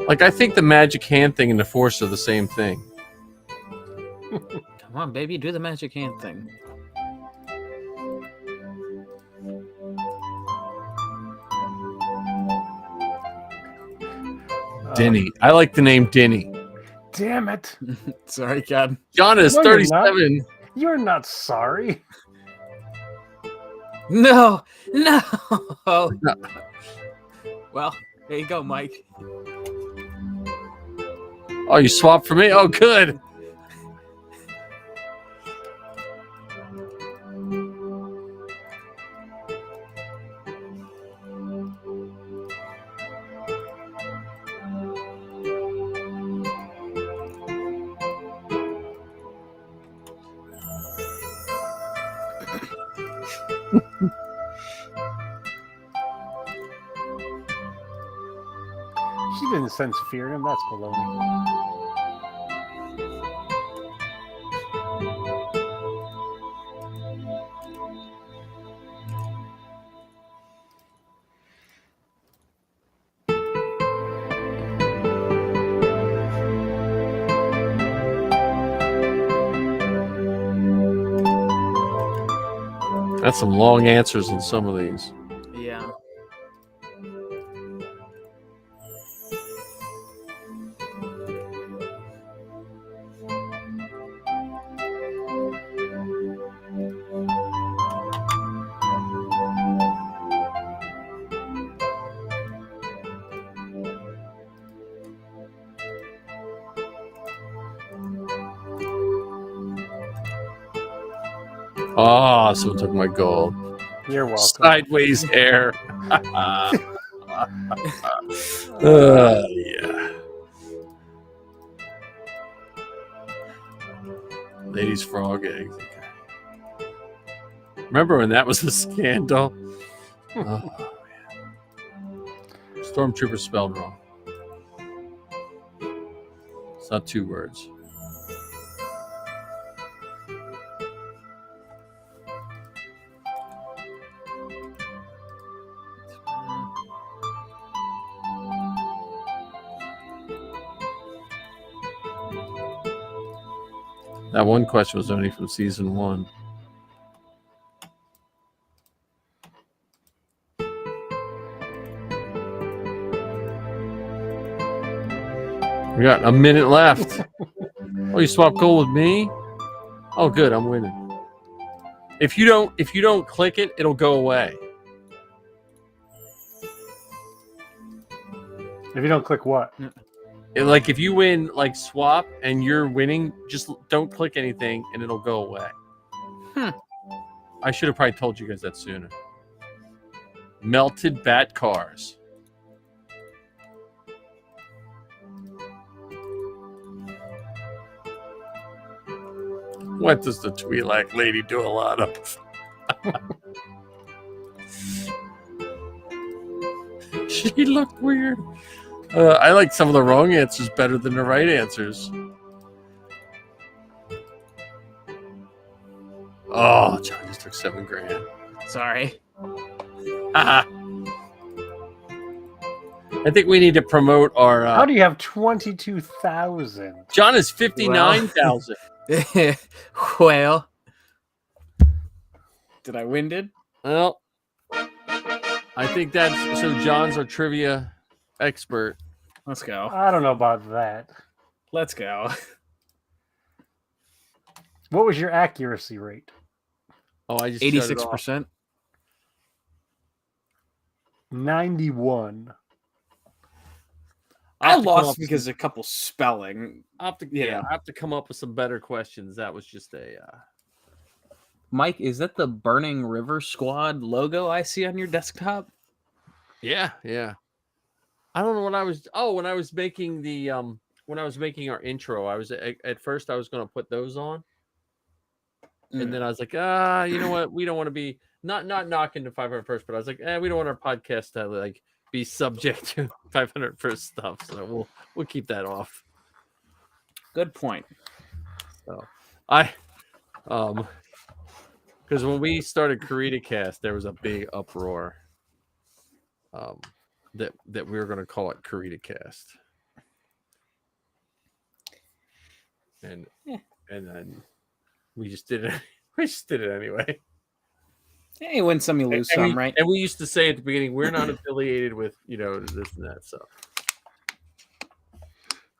Like, I think the magic hand thing and the force are the same thing. Come on, baby, do the magic hand thing. Denny. I like the name Denny. Damn it. Sorry, God. John is No, 37. You're not sorry. No. Well, there you go, Mike. Oh, you swapped for me? Oh, good. She didn't sense fear in him. That's baloney. That's some long answers in some of these. Yeah. Oh, someone took my gold. You're welcome. Sideways hair. Yeah. Ladies frog eggs. Remember when that was a scandal? Oh, man. Stormtrooper spelled wrong. It's not 2 words. That one question was only from season 1. We got a minute left. Oh, you swap gold with me? Oh, good, I'm winning. If you don't click it, it'll go away. If you don't click what? Like if you win, like swap, and you're winning, just don't click anything, and it'll go away. I should have probably told you guys that sooner. Melted bat cars. What does the Twi'lek lady do a lot of? She looked weird. I like some of the wrong answers better than the right answers. Oh, John just took $7,000. Sorry. I think we need to promote our. How do you have 22,000? John is 59,000. Well, did I win? Well, I think that's so. John's our trivia expert. Let's go. I don't know about that. Let's go. What was your accuracy rate? Oh, I just 86%. 91. I lost because of a couple spelling. I have to come up with some better questions. That was just a. Mike, is that the Burning River Squad logo I see on your desktop? Yeah. I don't know what I was. Oh, when I was making the when I was making our intro, I was at first I was going to put those on, and then I was like, you know what? We don't want to be not knocking the 500 first, but I was like, we don't want our podcast to like be subject to 500 first stuff, so we'll keep that off. Good point. So because when we started CreatiCast, there was a big uproar that we were going to call it CreatiCast, and then we just did it. We just did it anyway. Hey, you win some, you lose some, right? And we used to say at the beginning, we're not affiliated with this and that. So,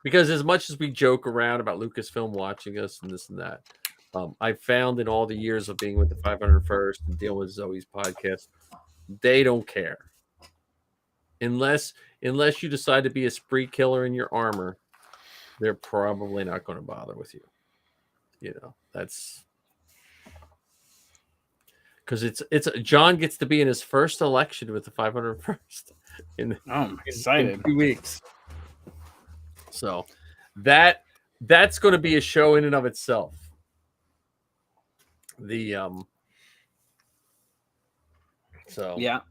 because as much as we joke around about Lucasfilm watching us and this and that, I found in all the years of being with the 501st and dealing with Zoe's podcast, they don't care. Unless you decide to be a spree killer in your armor, they're probably not going to bother with you. That's because it's John gets to be in his first election with the 501st. I'm excited. In 2 weeks. So that's going to be a show in and of itself. So yeah,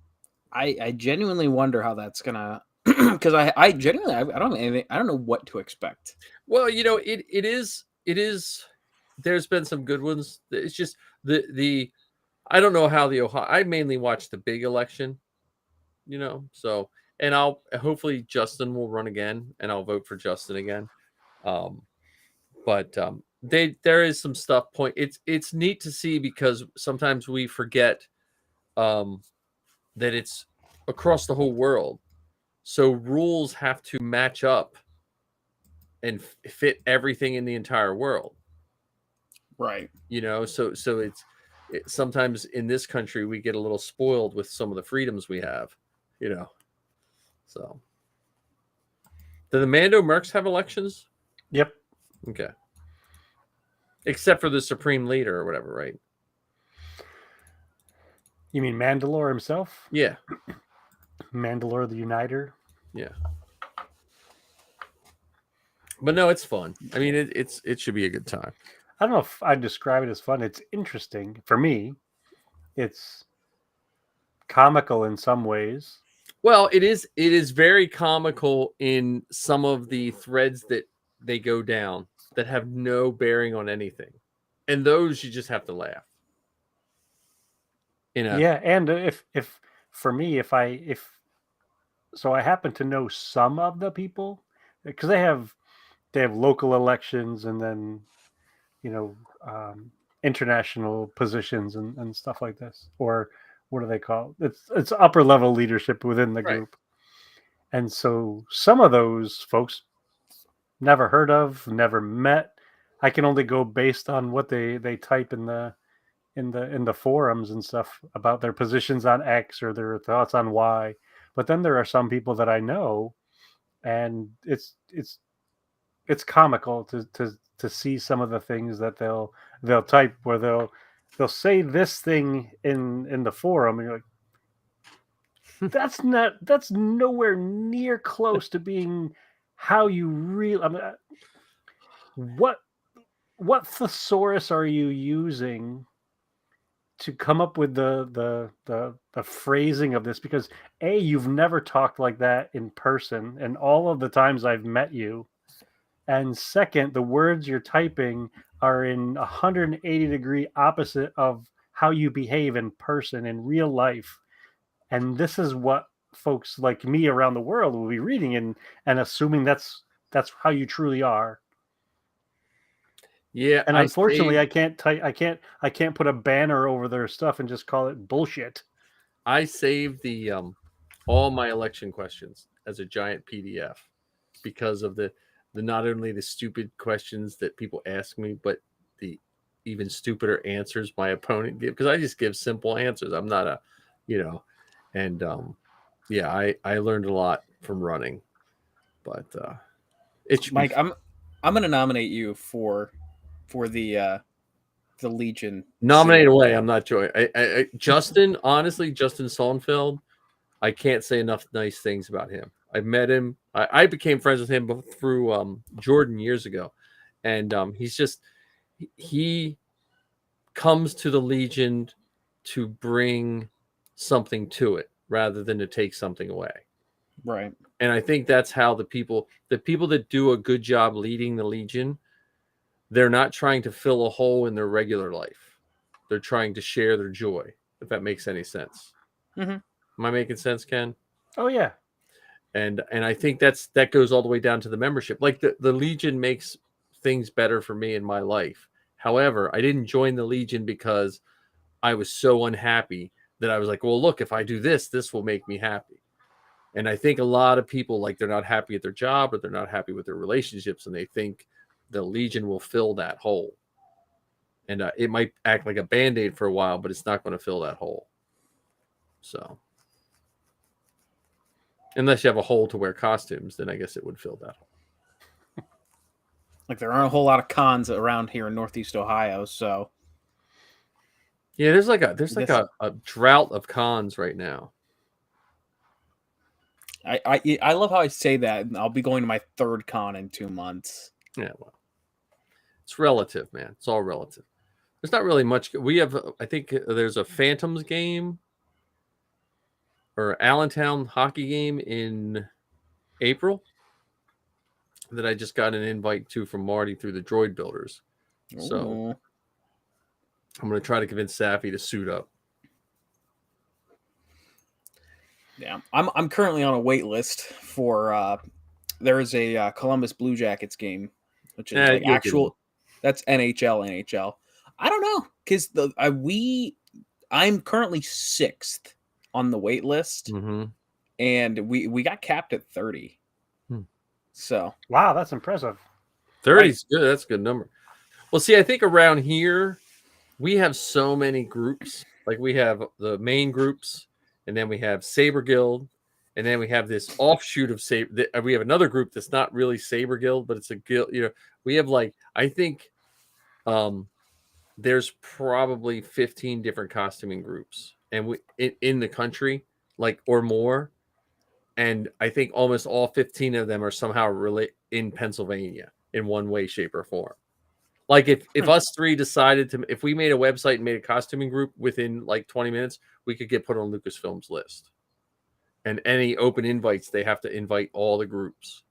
I genuinely wonder how that's gonna because I genuinely I don't know what to expect. Well, it is there's been some good ones. It's just the I don't know how the Ohio. I mainly watch the big election, So, and hopefully Justin will run again, and I'll vote for Justin again. But there is some stuff. It's neat to see because sometimes we forget that it's across the whole world, so rules have to match up and fit everything in the entire world. Right. So it's sometimes in this country we get a little spoiled with some of the freedoms we have, So, do the Mando Mercs have elections? Yep. Okay. Except for the Supreme Leader or whatever, right? You mean Mandalore himself? Yeah. Mandalore the Uniter? Yeah. But no, it's fun. I mean, it should be a good time. I don't know if I'd describe it as fun. It's interesting. For me, it's comical in some ways. Well, it is very comical in some of the threads that they go down that have no bearing on anything. And those you just have to laugh. Yeah, and if for me, if I happen to know some of the people because they have local elections and then international positions and stuff like this, or what do they call it? It's upper level leadership within the group. And so some of those folks never heard of, never met. I can only go based on what they type in the forums and stuff about their positions on X or their thoughts on Y. But then there are some people that I know, and it's comical to see some of the things that they'll type where they'll say this thing in the forum and you're like, that's nowhere near close to being how you really. I mean, what thesaurus are you using to come up with the phrasing of this? Because A, you've never talked like that in person, and all of the times I've met you. And second, the words you're typing are in 180-degree opposite of how you behave in person in real life. And this is what folks like me around the world will be reading and assuming that's how you truly are. Yeah, and unfortunately, I can't put a banner over their stuff and just call it bullshit. I saved the all my election questions as a giant PDF because of the not only the stupid questions that people ask me, but the even stupider answers my opponent give, because I just give simple answers. I'm not a, and yeah, I learned a lot from running, but it should Mike, I'm going to nominate you for the Legion. Nominate away. I'm not joining. Justin, honestly, Justin Solnfeld, I can't say enough nice things about him. I met him. I became friends with him through Jordan years ago, and he comes to the Legion to bring something to it rather than to take something away. Right. And I think that's how the people that do a good job leading the Legion, they're not trying to fill a hole in their regular life. They're trying to share their joy, if that makes any sense. Mm-hmm. Am I making sense, Ken? Oh yeah. And I think that goes all the way down to the membership. Like the Legion makes things better for me in my life. However, I didn't join the Legion because I was so unhappy that I was like, well, look, if I do this, this will make me happy. And I think a lot of people, like, they're not happy at their job or they're not happy with their relationships, and they think the Legion will fill that hole. And it might act like a Band-Aid for a while, but it's not going to fill that hole. So unless you have a hole to wear costumes, then I guess it would fill that hole. Like, there aren't a whole lot of cons around here in Northeast Ohio, so yeah, there's like a drought of cons right now. I love how I say that. I'll be going to my third con in 2 months. Yeah, well, it's relative, man. It's all relative. There's not really much. We have, I think there's a Phantoms game or Allentown hockey game in April that I just got an invite to from Marty through the Droid Builders. So I'm going to try to convince Safi to suit up. Yeah, I'm currently on a wait list for there is a Columbus Blue Jackets game, which is like actual. That's NHL. I don't know, because I'm currently 6th on the wait list, and we got capped at 30. So wow, that's impressive. 30 is good. That's a good number. Well, see, I think around here we have so many groups. Like, we have the main groups, and then we have Saber Guild, and then we have this offshoot of Saber. We have another group that's not really Saber Guild, but it's a guild. We have, like, I think there's probably 15 different costuming groups, and in the country, like, or more. And I think almost all 15 of them are somehow really in Pennsylvania in one way, shape, or form. Like, if us three decided to, if we made a website and made a costuming group within like 20 minutes, we could get put on Lucasfilm's list. And any open invites, they have to invite all the groups.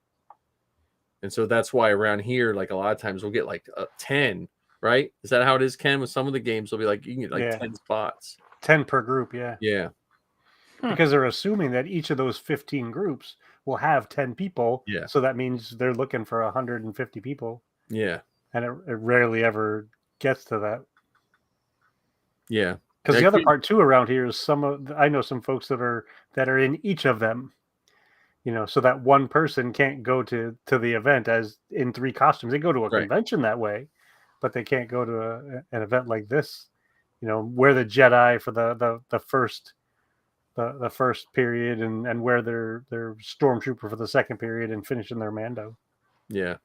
And so that's why around here, like, a lot of times we'll get like 10, right? Is that how it is, Ken? With some of the games, they'll be like, you can get like 10 spots. 10 per group, yeah. Yeah. Because they're assuming that each of those 15 groups will have 10 people. Yeah. So that means they're looking for 150 people. Yeah. And it rarely ever gets to that. Yeah. Because the other part too around here is I know some folks that are in each of them. So that one person can't go to the event as in 3 costumes. They go to a convention that way, but they can't go to an event like this. Wear the Jedi for the first. The first period and wear their stormtrooper for the second period and finish in their Mando. Yeah.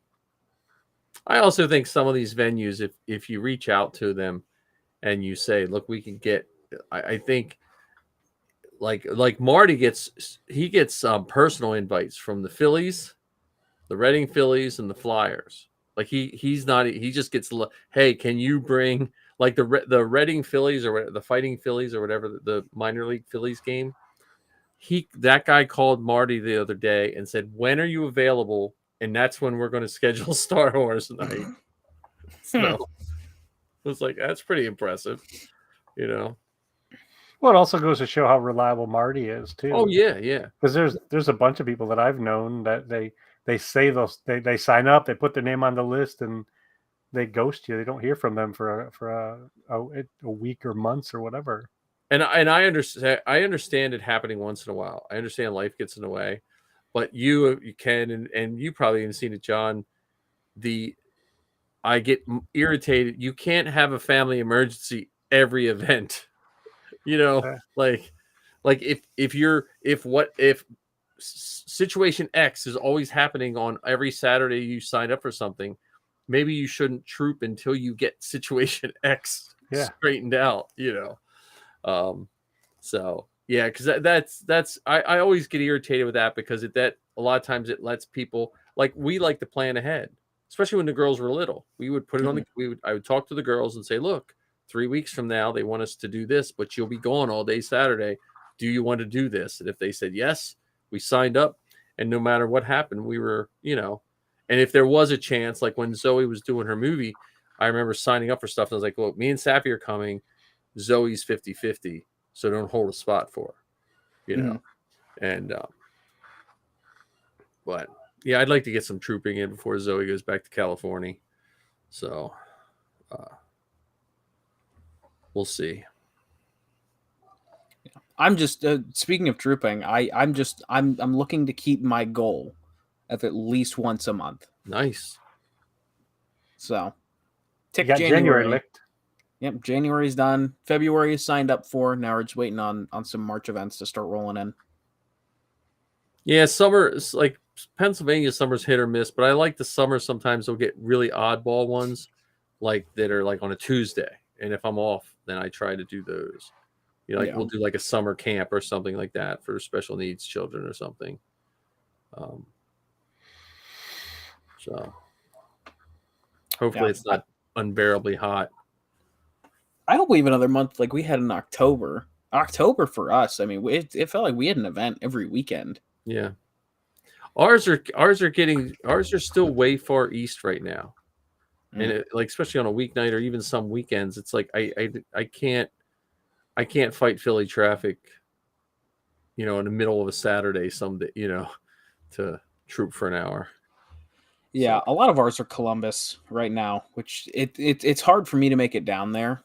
I also think some of these venues, if you reach out to them and you say, look, we can get, I think like Marty gets personal invites from the Phillies, the Reading Phillies, and the Flyers. Like he's not. He just gets. Hey, can you bring like the Reading Phillies or the Fighting Phillies or whatever the minor league Phillies game? That guy called Marty the other day and said, "When are you available?" And that's when we're going to schedule Star Wars night. So it was like, that's pretty impressive, you know. Well, it also goes to show how reliable Marty is too. Oh yeah. Because there's a bunch of people that I've known that they say they sign up, they put their name on the list, and they ghost you. They don't hear from them for a week or months or whatever. And I understand it happening once in a while. I understand life gets in the way, but you can and you probably even seen it, John. I get irritated. You can't have a family emergency every event. You know, like if situation X is always happening on every Saturday you sign up for something, maybe you shouldn't troop until you get situation X straightened out, you know. So yeah, because that's I always get irritated with that because that a lot of times it lets people, like, we like to plan ahead, especially when the girls were little. We would put it on I would talk to the girls and say, look, 3 weeks from now they want us to do this, but you'll be gone all day Saturday. Do you want to do this? And if they said yes, we signed up, and no matter what happened, we were, you know. And if there was a chance, like when Zoe was doing her movie, I remember signing up for stuff, and I was like, look, me and Sappy are coming. Zoe's 50-50, so don't hold a spot for her, you know. And but yeah, I'd like to get some trooping in before Zoe goes back to California. So we'll see. I'm just speaking of trooping. I'm looking to keep my goal of at least once a month. Nice. So, you got January licked. Yep, January's done. February is signed up for. Now we're just waiting on some March events to start rolling in. Yeah, summer is like Pennsylvania. Summer's hit or miss, but I like the summer. Sometimes they'll get really oddball ones, like that are like on a Tuesday, and if I'm off, then I try to do those. You know, like we'll do like a summer camp or something like that for special needs children or something. So hopefully it's not unbearably hot. I hope we have another month like we had in October. October for us, I mean, it felt like we had an event every weekend. Yeah, ours are still way far east right now, and like especially on a weeknight or even some weekends, it's like I can't fight Philly traffic, you know, in the middle of a Saturday someday, you know, to troop for an hour. Yeah, so a lot of ours are Columbus right now, which it's hard for me to make it down there.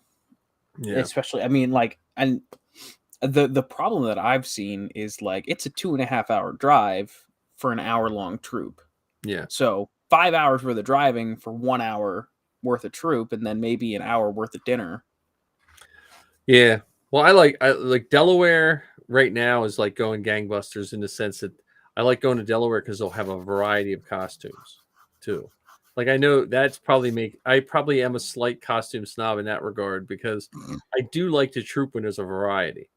Yeah, especially, I mean, like, and the problem that I've seen is like it's a 2.5 hour drive for an hour long troop. Yeah, so 5 hours worth of driving for 1 hour worth of troop, and then maybe an hour worth of dinner. Yeah, well, I like Delaware right now is like going gangbusters in the sense that I like going to Delaware because they'll have a variety of costumes too. Like I know that's I probably am a slight costume snob in that regard because I do like to troop when there's a variety.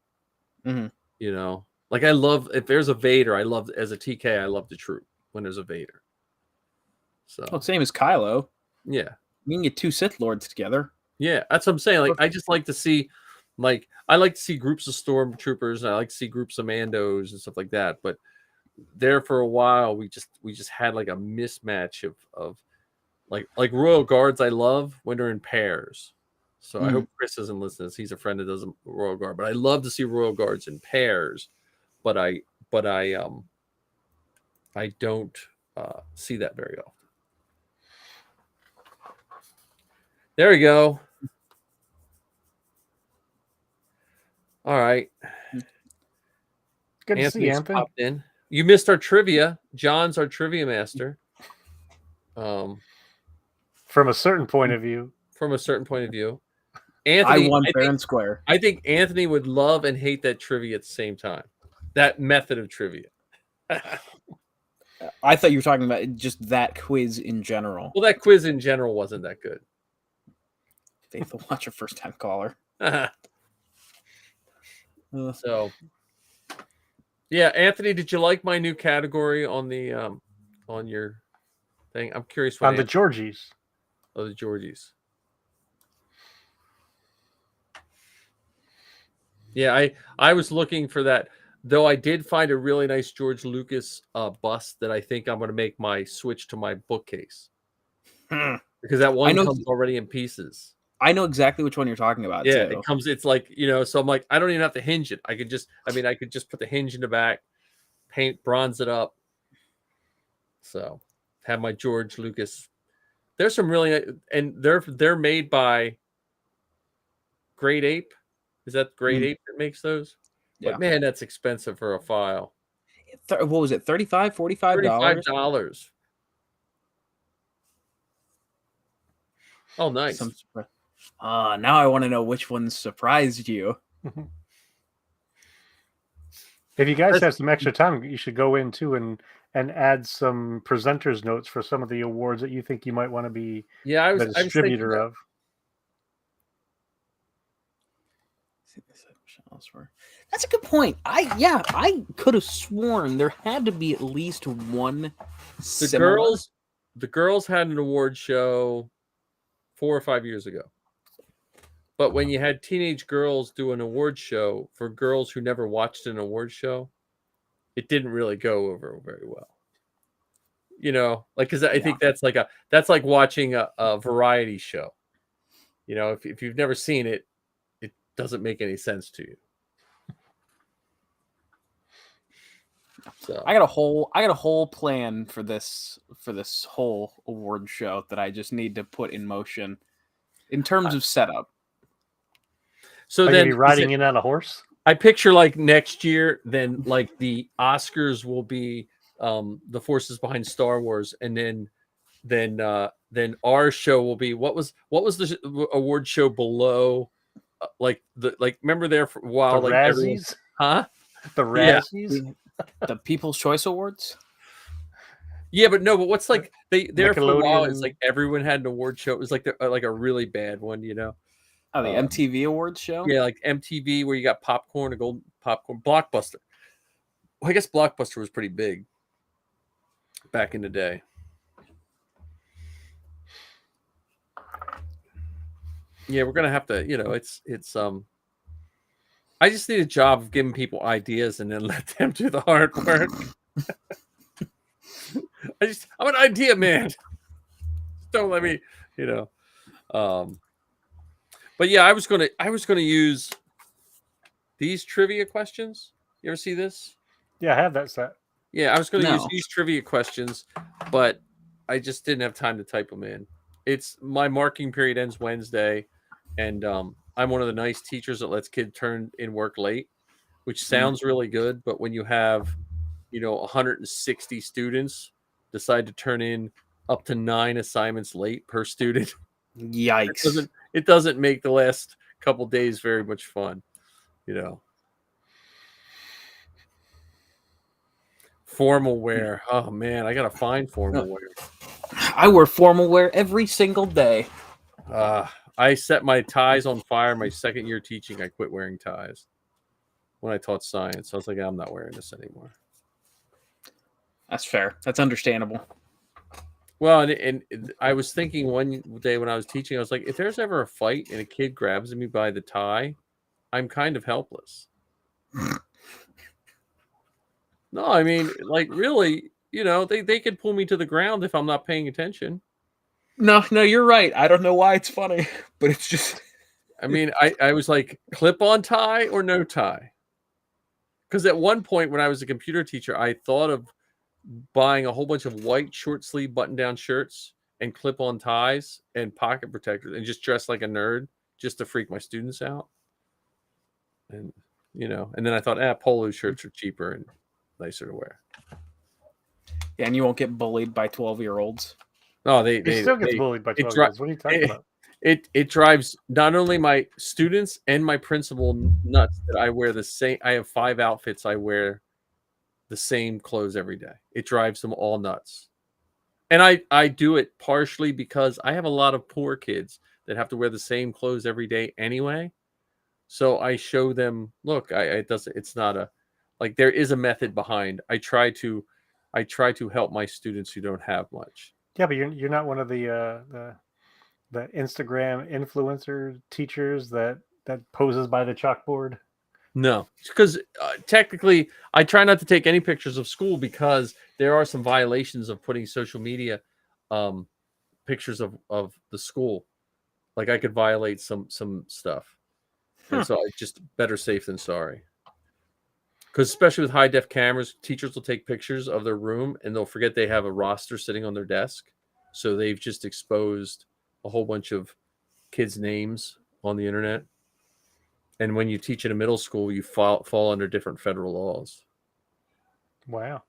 Mm-hmm. You know, like I love if there's a Vader. I love as a TK. I love to troop when there's a Vader. So well, same as Kylo. Yeah, we can get 2 Sith Lords together. Yeah, that's what I'm saying. Like I just like to see, like I like to see groups of stormtroopers and I like to see groups of Mandos and stuff like that. But there for a while, we just had like a mismatch of like Royal Guards. I love when they're in pairs. So I hope Chris doesn't listen to this. He's a friend that does a Royal Guard, but I love to see Royal Guards in pairs. But I don't see that very often. There we go. All right. Good to see you, Anthony. Popped in. You missed our trivia. John's our trivia master. From a certain point of view. Anthony, I won fair and square. I think Anthony would love and hate that trivia at the same time. That method of trivia. I thought you were talking about just that quiz in general. Well, that quiz in general wasn't that good. Faithful watcher, first time caller. So, yeah, Anthony, did you like my new category on the on your thing? I'm curious what on the Georgies. Oh, the Georgies. Yeah, I was looking for that. Though I did find a really nice George Lucas bust that I think I'm going to make my switch to my bookcase. Because that one comes already in pieces. I know exactly which one you're talking about. Yeah, too. it comes. It's like, you know. So I'm like, I don't even have to hinge it. I could just put the hinge in the back, bronze it up. So have my George Lucas. There's some really, and they're made by Great Ape. Is that Great Ape that makes those? Yeah. But man, that's expensive for a file. What was it? $35, $45? $35. Oh, nice. Now I want to know which one surprised you. If you guys have some extra time, you should go in too and add some presenters notes for some of the awards that you think you might want to be the distributor of. That's a good point. I could have sworn there had to be at least one. The girls had an award show 4 or 5 years ago. But when you had teenage girls do an award show for girls who never watched an award show, it didn't really go over very well. You know, like, because I think that's like watching a variety show. You know, if you've never seen it, it doesn't make any sense to you. So I got a whole plan for this whole award show that I just need to put in motion in terms of setup. So then you riding in on a horse? I picture like next year, then like the Oscars will be the forces behind Star Wars, and then our show will be what was the award show below, remember there for a while, the like Razzies? Huh? The Razzies? Yeah. The People's Choice Awards? Yeah, but what's like there for a while, it's like everyone had an award show. It was like a really bad one, you know. Oh, the MTV Awards show? Yeah, like MTV, where you got popcorn, a gold popcorn. Blockbuster. Well, I guess Blockbuster was pretty big back in the day. Yeah, we're gonna have to, you know, it's I just need a job of giving people ideas and then let them do the hard work. I'm an idea man. Don't let me, you know. But yeah, I was gonna use these trivia questions. You ever see this? Yeah, I have that set. Yeah, I was gonna use these trivia questions, but I just didn't have time to type them in. It's my marking period ends Wednesday, and I'm one of the nice teachers that lets kids turn in work late, which sounds really good, but when you have, you know, 160 students decide to turn in up to 9 assignments late per student. Yikes. It doesn't make the last couple days very much fun, you know. Formal wear. Oh man, I gotta find formal wear. I wear formal wear every single day. I set my ties on fire my second year teaching. I quit wearing ties when I taught science. I was like, I'm not wearing this anymore. That's fair. That's understandable. Well, and I was thinking one day when I was teaching, I was like, if there's ever a fight and a kid grabs me by the tie, I'm kind of helpless. No, I mean, like, really, you know, they could pull me to the ground if I'm not paying attention. No, you're right. I don't know why it's funny, but it's just... I mean, I was like, clip-on tie or no tie? Because at one point when I was a computer teacher, I thought of buying a whole bunch of white short sleeve button down shirts and clip-on ties and pocket protectors and just dress like a nerd just to freak my students out. And, you know, and then I thought, polo shirts are cheaper and nicer to wear. Yeah, and you won't get bullied by 12-year-olds. No, they still get bullied by 12-year-olds. What are you talking about? It drives not only my students and my principal nuts that I wear the same. I have 5 outfits. I wear the same clothes every day. It drives them all nuts. And I do it partially because I have a lot of poor kids that have to wear the same clothes every day anyway. So I show them, look, it's not a, there is a method behind. I try to help my students who don't have much. Yeah, but you're not one of the Instagram influencer teachers that poses by the chalkboard. No, because technically, I try not to take any pictures of school because there are some violations of putting social media pictures of the school. Like I could violate some stuff, and so I just better safe than sorry. Because especially with high def cameras, teachers will take pictures of their room and they'll forget they have a roster sitting on their desk, so they've just exposed a whole bunch of kids' names on the internet. And when you teach in a middle school, you fall under different federal laws. Wow.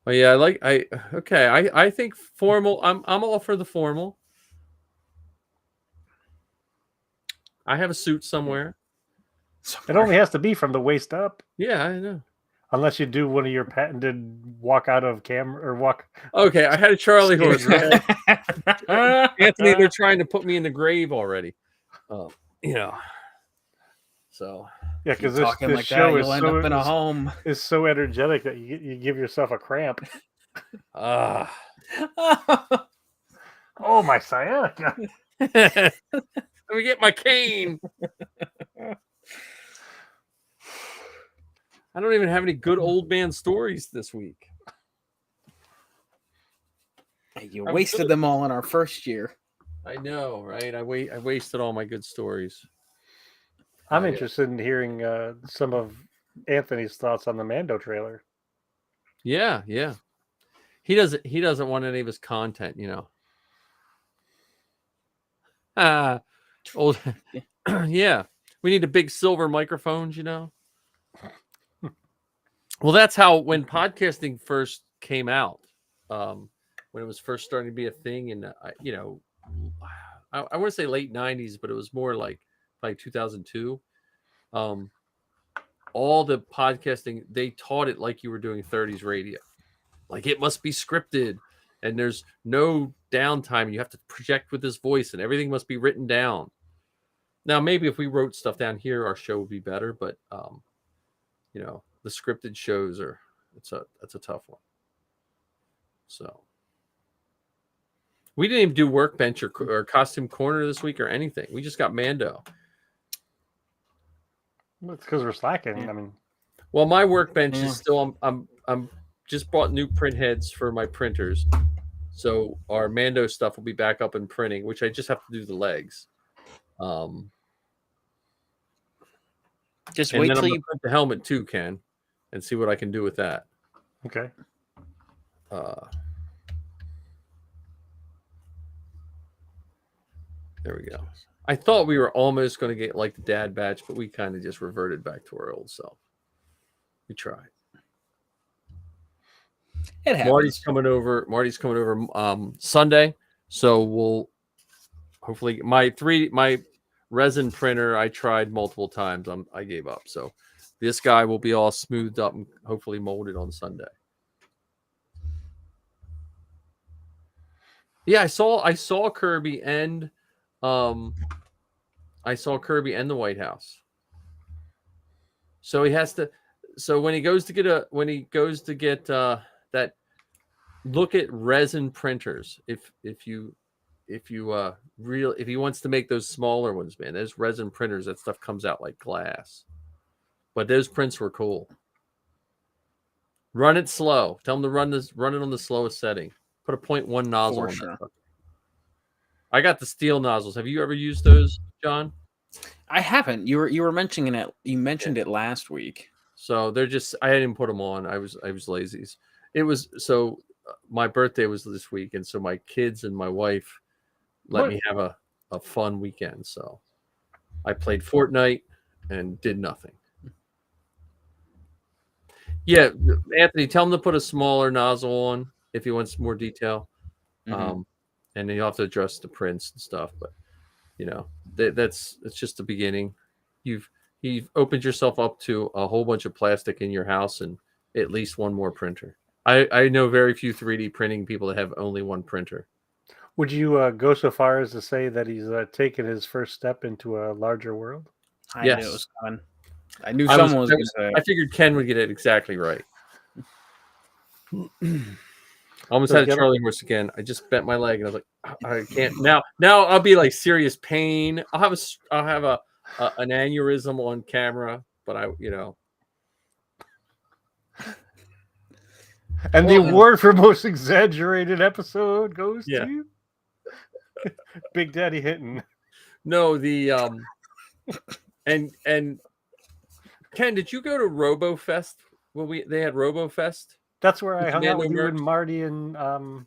Oh yeah, I think formal. I'm all for the formal. I have a suit somewhere. It only has to be from the waist up. Yeah, I know. Unless you do one of your patented walk out of camera or walk. Okay, I had a Charlie horse. Right? Anthony, they're trying to put me in the grave already. You know. So yeah, because this like show that, you'll end up in a home. Is so energetic that you give yourself a cramp. Oh, my sciatica. Let me get my cane. I don't even have any good old man stories this week. You wasted them all in our first year. I know, right? I wasted all my good stories. I'm interested in hearing some of Anthony's thoughts on the Mando trailer. Yeah. He doesn't want any of his content, you know. Old. Yeah. We need a big silver microphones, you know. Well, that's how when podcasting first came out, when it was first starting to be a thing, and you know, I want to say late '90s, but it was more like 2002. All the podcasting, they taught it like you were doing 30s radio, like it must be scripted, and there's no downtime. You have to project with this voice, and everything must be written down. Now, maybe if we wrote stuff down here, our show would be better, but you know. The scripted shows that's a tough one. So we didn't even do workbench or costume corner this week or anything. We just got Mando. It's because we're slacking. Yeah. I mean, well, my workbench is still. I'm just bought new print heads for my printers, so our Mando stuff will be back up and printing, which I just have to do the legs. Just wait till you print the helmet too, Ken. And see what I can do with that. Okay. There we go. I thought we were almost going to get like the dad badge, but we kind of just reverted back to our old self. We tried. It happens. Marty's coming over Sunday, so we'll hopefully my resin printer I tried multiple times. I gave up. So this guy will be all smoothed up and hopefully molded on Sunday. Yeah, I saw Kirby and the White House. So he has to. So when he goes to get that, look at resin printers. If he wants to make those smaller ones, man, there's resin printers. That stuff comes out like glass. But those prints were cool. Run it slow. Tell them to run it on the slowest setting. Put a 0.1 nozzle on that. I got the steel nozzles. Have you ever used those, John? I haven't. You were mentioning it. You mentioned it last week. So they're just. I didn't put them on. I was lazy. It was so. My birthday was this week, and so my kids and my wife let me have a fun weekend. So I played Fortnite and did nothing. Yeah, Anthony, tell him to put a smaller nozzle on if he wants more detail. Mm-hmm. And then you'll have to adjust the prints and stuff. But you know, it's just the beginning. You've opened yourself up to a whole bunch of plastic in your house and at least one more printer. I know very few 3D printing people that have only one printer. Would you go so far as to say that he's taken his first step into a larger world? Yes. I knew it was coming. I knew someone was going to say it. I figured Ken would get it exactly right. Almost So had a get- Charlie horse again. I just bent my leg and I was like, I can't now. Now I'll be like serious pain. I'll have an aneurysm on camera, but And the award for most exaggerated episode goes to Big Daddy Hinton. No, the and Ken, did you go to RoboFest? Well, they had RoboFest. That's where I hung Mando out with you merch? and Marty and 000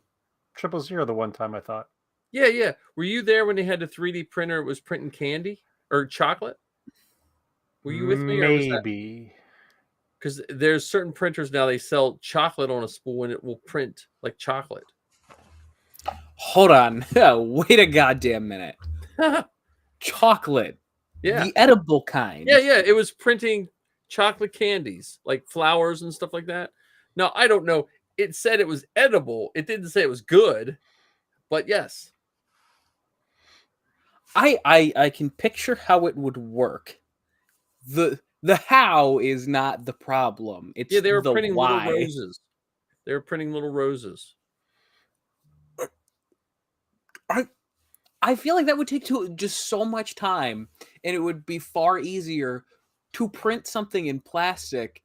the one time, I thought. Yeah. Were you there when they had the 3D printer? It was printing candy or chocolate. Were you with me? Maybe. Because there's certain printers now they sell chocolate on a spool and it will print like chocolate. Hold on. Wait a goddamn minute. Chocolate. Yeah. The edible kind. Yeah. It was printing chocolate candies, like flowers and stuff like that. Now, I don't know. It said it was edible. It didn't say it was good, but yes. I can picture how it would work. The how is not the problem. It's they were the printing why. little roses. They were printing little roses. I feel like that would take just so much time, and it would be far easier to print something in plastic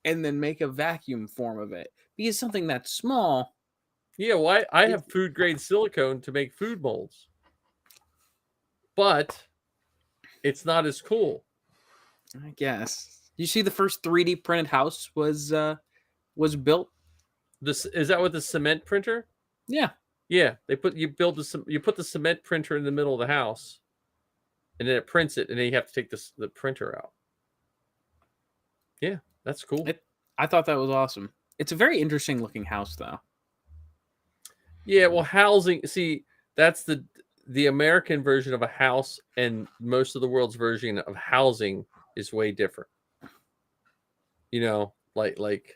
and then make a vacuum form of it. Because something that's small. Yeah, well, I have food grade silicone to make food molds, but it's not as cool. I guess. You see, the first 3D printed house was built. Is that with the cement printer? Yeah. Yeah, you put the cement printer in the middle of the house, and then it prints it, and then you have to take the printer out. Yeah, that's cool. I thought that was awesome. It's a very interesting looking house, though. Yeah, well, housing. See, that's the American version of a house, and most of the world's version of housing is way different. Like.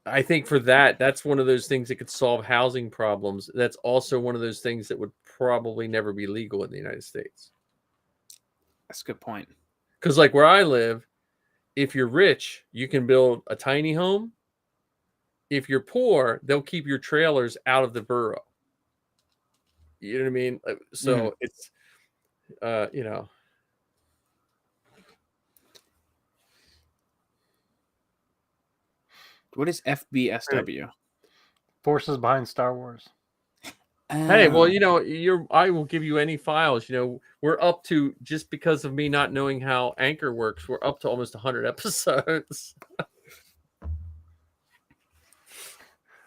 I think for that's one of those things that could solve housing problems. That's also one of those things that would probably never be legal in the United States. That's a good point. Because like where I live, if you're rich, you can build a tiny home. If you're poor, they'll keep your trailers out of the borough. You know what I mean? So it's, What is FBSW? Forces behind Star Wars. Hey, well, I will give you any files. We're up to, just because of me not knowing how Anchor works, we're up to almost 100 episodes.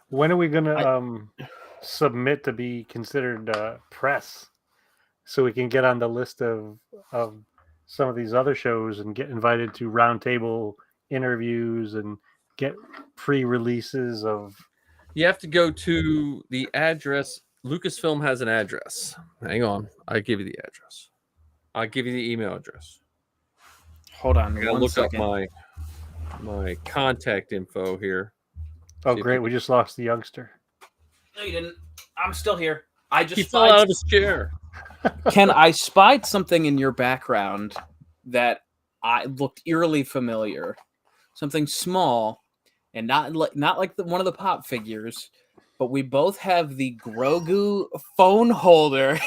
When are we gonna submit to be considered press, so we can get on the list of some of these other shows and get invited to roundtable interviews and get pre-releases of? You have to go to the address. Lucasfilm has an address. Hang on, I'll give you the address. I'll give you the email address. Hold on, I gotta look up my contact info here. Oh, great! We just lost the youngster. No, you didn't. I'm still here. He fell out of his chair. Ken, I spied something in your background that I looked eerily familiar. Something small. And not like one of the pop figures, but we both have the Grogu phone holder.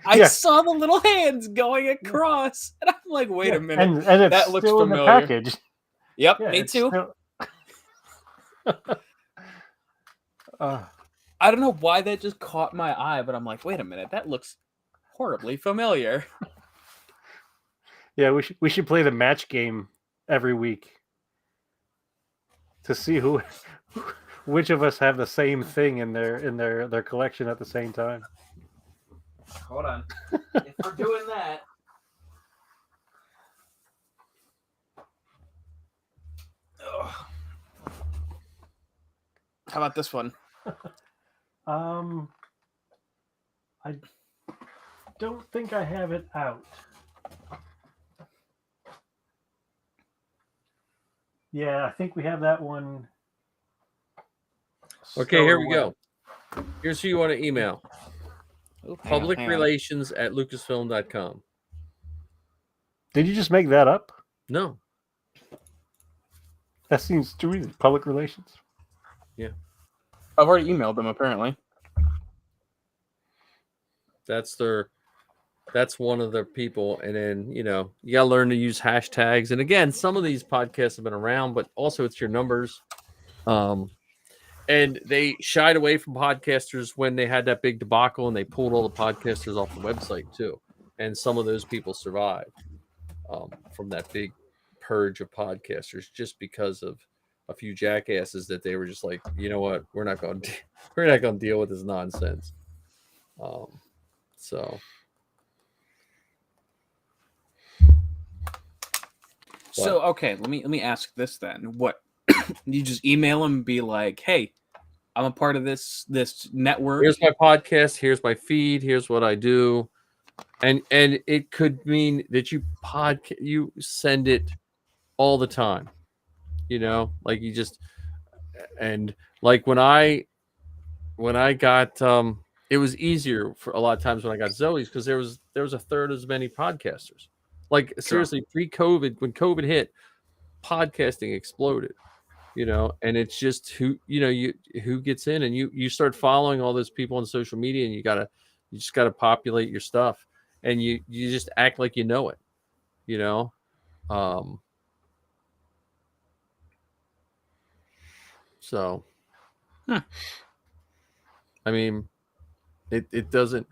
I saw the little hands going across, and I'm like, "Wait a minute, and it's that looks still familiar." In the package. Yep, me too. I don't know why that just caught my eye, but I'm like, "Wait a minute, that looks horribly familiar." Yeah, we should play the match game every week to see which of us have the same thing in their collection at the same time. Hold on. If we're doing that. Ugh. How about this one? I don't think I have it out. Yeah, I think we have that one. Okay, here we go. Here's who you want to email. Publicrelations@lucasfilm.com. Did you just make that up? No. That seems too easy. Public relations. Yeah. I've already emailed them, apparently. That's one of their people. And then, you got to learn to use hashtags. And again, some of these podcasts have been around, but also it's your numbers. And they shied away from podcasters when they had that big debacle, and they pulled all the podcasters off the website too. And some of those people survived from that big purge of podcasters just because of a few jackasses that they were just like, you know what, we're not going to deal with this nonsense. So okay, let me ask this then. What you just email them and be like, hey, I'm a part of this network. Here's my podcast. Here's my feed. Here's what I do. And it could mean that you send it all the time, like you just, and like when I got, it was easier for a lot of times when I got Zoe's because there was a third as many podcasters. Like seriously, pre-COVID, when COVID hit, podcasting exploded. And it's just who gets in, and you start following all those people on social media, and you just gotta populate your stuff, and you just act like you know it, so I mean, it doesn't,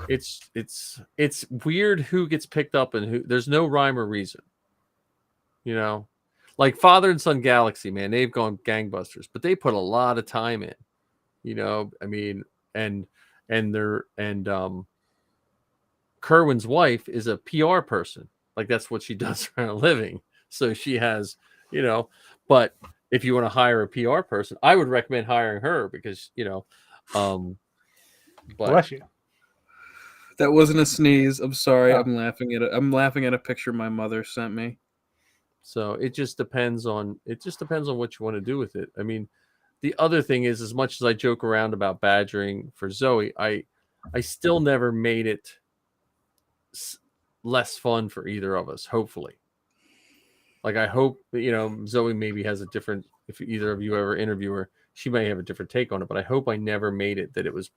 it's weird who gets picked up and who. There's no rhyme or reason, like Father and Son Galaxy, man, they've gone gangbusters, but they put a lot of time in, I mean, and Kerwin's wife is a PR person. Like that's what she does for a living. So she has, but if you want to hire a PR person, I would recommend hiring her because, but bless you. That wasn't a sneeze. I'm sorry. Oh. I'm laughing at a picture my mother sent me. So it just depends on what you want to do with it. I mean, the other thing is, as much as I joke around about badgering for Zoe, I still never made it less fun for either of us. Hopefully, like I hope that Zoe maybe has a different. If either of you ever interview her, she may have a different take on it. But I hope I never made it that it was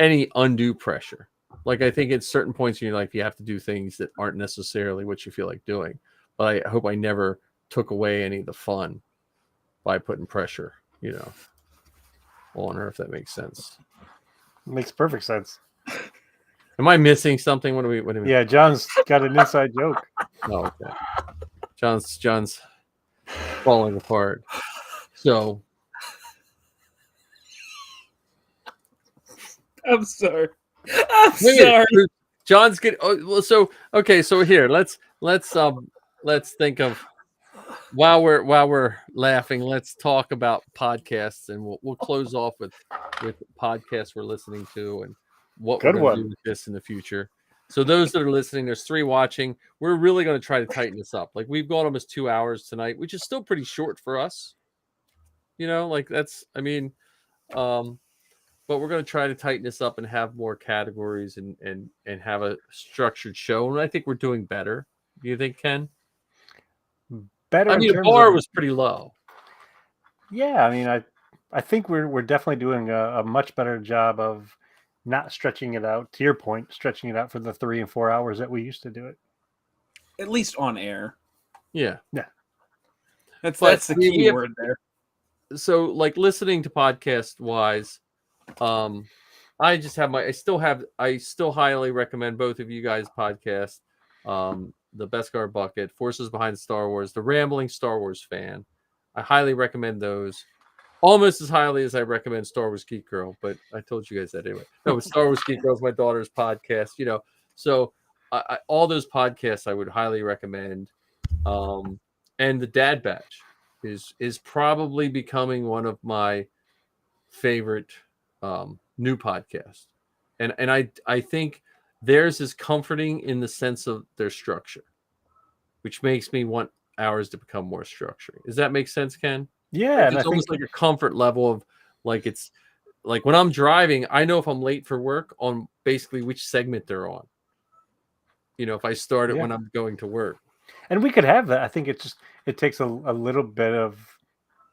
any undue pressure. Like I think at certain points in your life, you have to do things that aren't necessarily what you feel like doing. But I hope I never took away any of the fun by putting pressure, on her, if that makes sense. Makes perfect sense. Am I missing something? What do we? Yeah, John's got an inside joke. Oh, okay. John's falling apart. So I'm sorry. Sorry. John's good. Oh, well, so okay. So here, let's think of while we're laughing. Let's talk about podcasts, and we'll close off with podcasts we're listening to and what we're going to do with this in the future. So those that are listening, there's 3 watching. We're really going to try to tighten this up. Like we've gone almost 2 hours tonight, which is still pretty short for us. Like that's. I mean, but we're going to try to tighten this up and have more categories and have a structured show. And I think we're doing better. Do you think, Ken? Better. I mean, the bar was pretty low. Yeah, I mean, I think we're definitely doing a much better job of not stretching it out. To your point, stretching it out for the 3 and 4 hours that we used to do it. At least on air. Yeah. That's the key word there. So, like listening to podcast wise, I still highly recommend both of you guys' podcasts. The Beskar Bucket, Forces Behind Star Wars, The Rambling Star Wars Fan. I highly recommend those. Almost as highly as I recommend Star Wars Geek Girl, but I told you guys that anyway. No, but Star Wars Geek Girl is my daughter's podcast, So all those podcasts I would highly recommend. And the Dad Batch is probably becoming one of my favorite new podcasts. And I think theirs is comforting in the sense of their structure, which makes me want ours to become more structured. Does that make sense, Ken? Yeah, it's almost like a comfort level of like it's like when I'm driving, I know if I'm late for work on basically which segment they're on. If I start it when I'm going to work. And we could have that. I think it takes a little bit of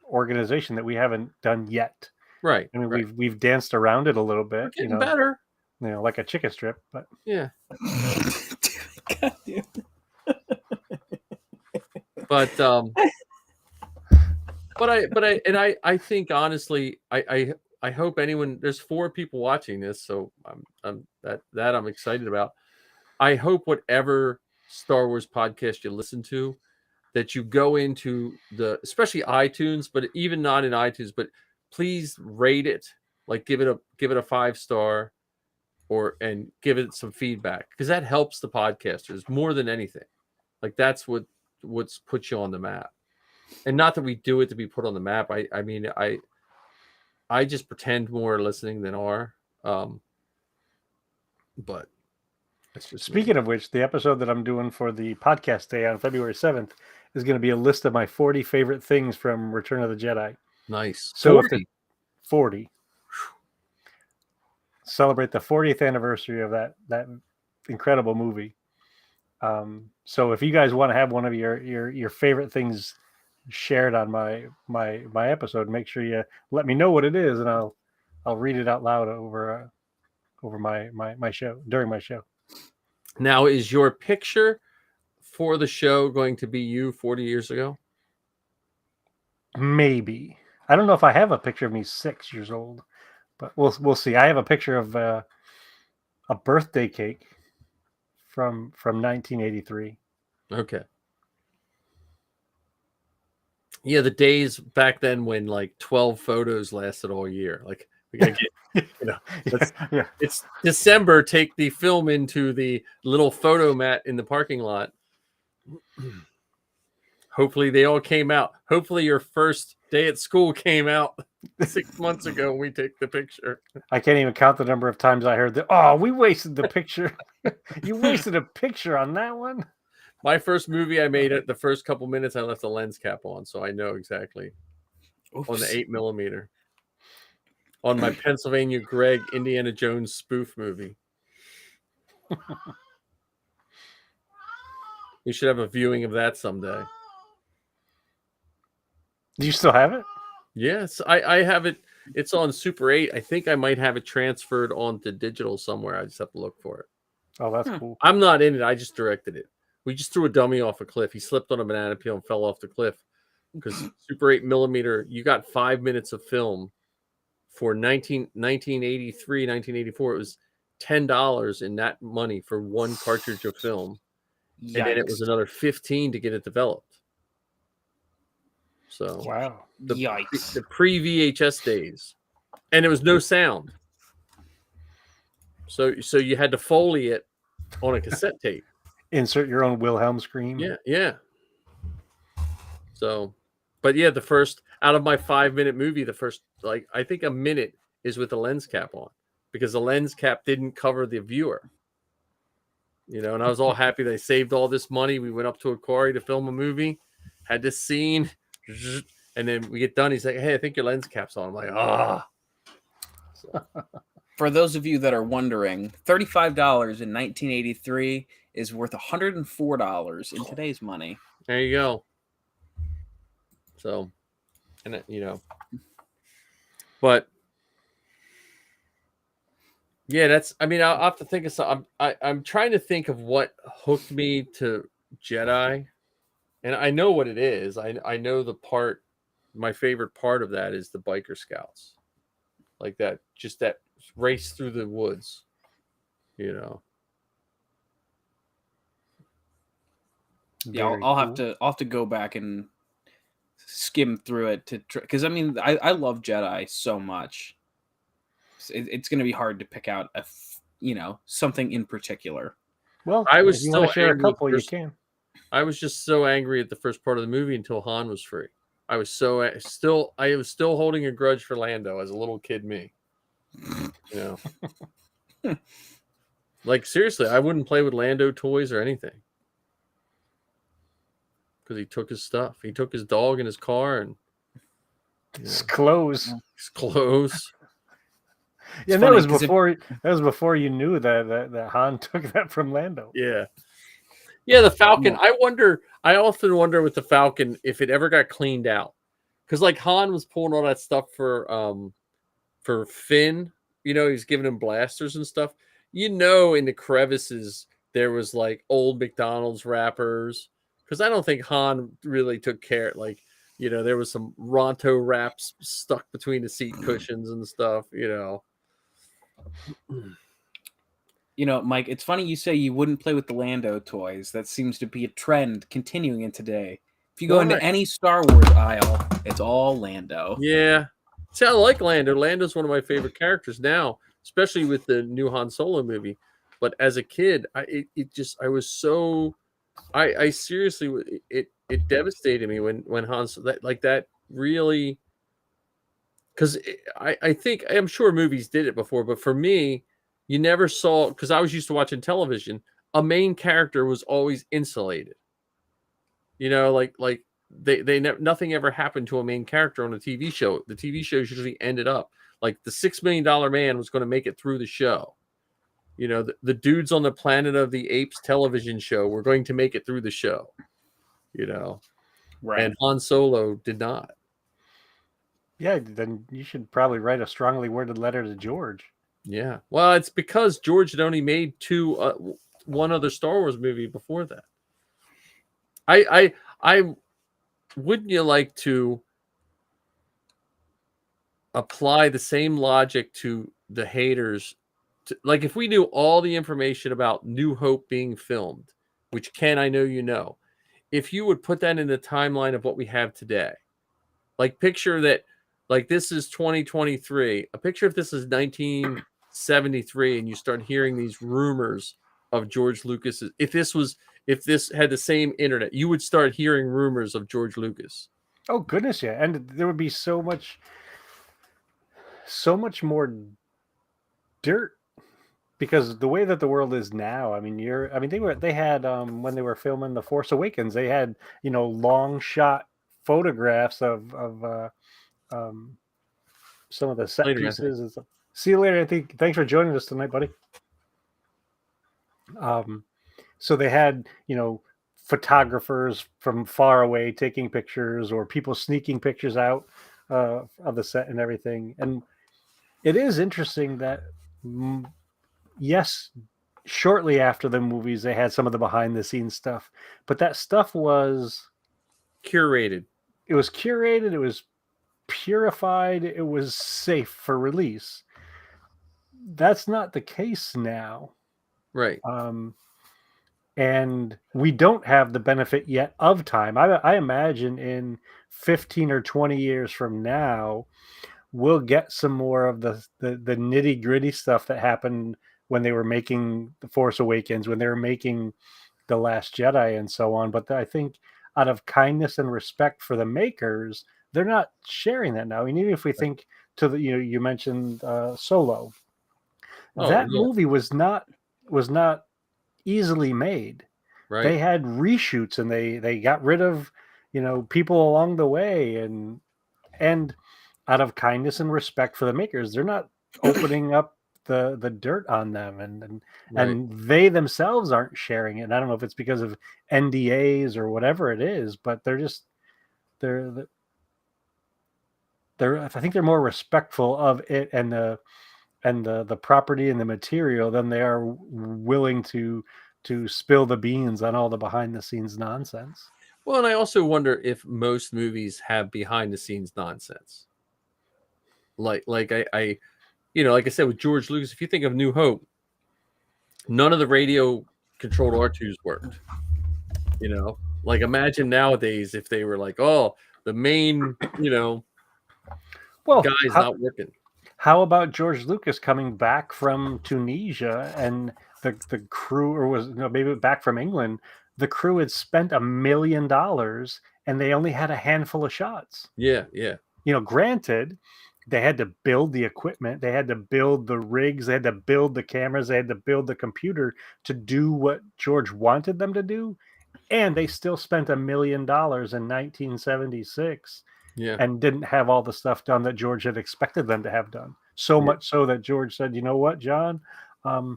organization that we haven't done yet. Right. I mean, right. we've danced around it a little bit. We're getting better. Like a chicken strip, but yeah. God damn. But I think honestly, I hope anyone. There's 4 people watching this, so I'm excited about. I hope whatever Star Wars podcast you listen to, that you go into especially iTunes, but even not in iTunes, but please rate it, like give it a 5-star, and give it some feedback, because that helps the podcasters more than anything. Like that's what's put you on the map. And not that we do it to be put on the map. I mean, I just pretend more listening than are. But speaking of which, the episode that I'm doing for the podcast day on February 7th is going to be a list of my 40 favorite things from Return of the Jedi. Nice. So 40. Celebrate the 40th anniversary of that incredible movie. So if you guys want to have one of your favorite things shared on my episode, make sure you let me know what it is, and I'll read it out loud over my show during my show. Now, is your picture for the show going to be you 40 years ago? Maybe. I don't know if I have a picture of me 6 years old, but we'll see. I have a picture of a birthday cake from 1983. Okay. Yeah, the days back then when like 12 photos lasted all year. Like we gotta get, it's December. Take the film into the little photo mat in the parking lot. Hopefully they all came out. Hopefully your first day at school came out 6 months ago when we take the picture. I can't even count the number of times I heard that. Oh, we wasted the picture. You wasted a picture on that one. My first movie I made it, the first couple minutes I left the lens cap on, so I know exactly. Oops. On the 8mm. On my Pennsylvania Greg Indiana Jones spoof movie. We should have a viewing of that someday. Do you still have it? Yes, I have it. It's on Super 8. I think I might have it transferred onto digital somewhere. I just have to look for it. Oh, that's cool. I'm not in it. I just directed it. We just threw a dummy off a cliff. He slipped on a banana peel and fell off the cliff. Because Super 8mm, you got 5 minutes of film for 1983, 1984. It was $10 in that money for one cartridge of film. Yikes. And then it was another $15 to get it developed. So wow, the pre-VHS days, and it was no sound. So you had to Foley it on a cassette tape. Insert your own Wilhelm scream. Yeah. So, but yeah, the first out of my 5-minute movie, the first I think a minute is with the lens cap on, because the lens cap didn't cover the viewer. And I was all happy they saved all this money. We went up to a quarry to film a movie, had this scene. And then we get done. He's like, "Hey, I think your lens cap's on." I'm like, "Ah." So. For those of you that are wondering, $35 in 1983 is worth $104 in today's money. There you go. So, and but yeah, that's. I mean, I'll have to think of something. I'm trying to think of what hooked me to Jedi. And I know what it is. I know my favorite part of that is the biker scouts. Like that, just that race through the woods, Yeah, I'll have to go back and skim through it because I mean, I love Jedi so much. It's going to be hard to pick out something in particular. Well, I was if you want to share a couple, you can. I was just so angry at the first part of the movie until Han was free. I was still holding a grudge for Lando as a little kid me. Like seriously, I wouldn't play with Lando toys or anything. Because he took his stuff. He took his dog and his car and his clothes. His clothes. Yeah, that was before you knew that Han took that from Lando. Yeah. Yeah, the Falcon. I often wonder with the Falcon if it ever got cleaned out. Because like Han was pulling all that stuff for Finn, he's giving him blasters and stuff. In the crevices there was like old McDonald's wrappers. Because I don't think Han really took care. Like, there was some Ronto wraps stuck between the seat cushions and stuff. Mike, it's funny you say you wouldn't play with the Lando toys. That seems to be a trend continuing in today. If you go into any Star Wars aisle, it's all Lando. Yeah. See, I like Lando. Lando's one of my favorite characters now, especially with the new Han Solo movie. But as a kid, I seriously, it devastated me when Han that really, because I'm sure movies did it before, but for me, you never saw, because I was used to watching television, a main character was always insulated. Nothing ever happened to a main character on a TV show. The TV shows usually ended up like the $6 Million Man was going to make it through the show. The dudes on the Planet of the Apes television show were going to make it through the show. Right. And Han Solo did not. Yeah, then you should probably write a strongly worded letter to George. Yeah. Well, it's because George had only made one other Star Wars movie before that. I wouldn't you like to apply the same logic to the haters? Like if we knew all the information about New Hope being filmed, which Ken, I know you know, if you would put that in the timeline of what we have today, like picture that, like this is 2023, a picture if this is 1973 and you start hearing these rumors of George Lucas. If this had the same internet, you would start hearing rumors of George Lucas. Oh goodness, yeah. And there would be so much more dirt, because the way that the world is now, they had when they were filming The Force Awakens, they had, long shot photographs of some of the set pieces and stuff. See you later, Anthony. Thanks for joining us tonight, buddy. So they had, photographers from far away taking pictures, or people sneaking pictures out of the set and everything. And it is interesting that, yes, shortly after the movies, they had some of the behind the scenes stuff, but that stuff was curated. It was curated. It was purified. It was safe for release. That's not the case now. Right. And we don't have the benefit yet of time. I imagine in 15 or 20 years from now, we'll get some more of the nitty gritty stuff that happened when they were making The Force Awakens, when they were making The Last Jedi and so on. But I think out of kindness and respect for the makers, they're not sharing that now. And even if we think to the, you mentioned Solo, that movie was not easily made. Right. They had reshoots and they got rid of, people along the way, and out of kindness and respect for the makers, they're not opening up the dirt on them, and they themselves aren't sharing it. And I don't know if it's because of NDAs or whatever it is, but they're I think they're more respectful of it and the property and the material than they are willing to spill the beans on all the behind the scenes nonsense. Well, and I also wonder if most movies have behind the scenes nonsense. Like I like I said with George Lucas, if you think of New Hope, none of the radio controlled R2s worked. Like imagine nowadays if they were like, oh, the main, guy's not working. How about George Lucas coming back from Tunisia and the crew, or maybe back from England, the crew had spent $1 million and they only had a handful of shots. Yeah. Granted, they had to build the equipment, they had to build the rigs, they had to build the cameras, they had to build the computer to do what George wanted them to do, and they still spent $1 million in 1976. Yeah. And didn't have all the stuff done that George had expected them to have done. So much so that George said, "You know what, John? I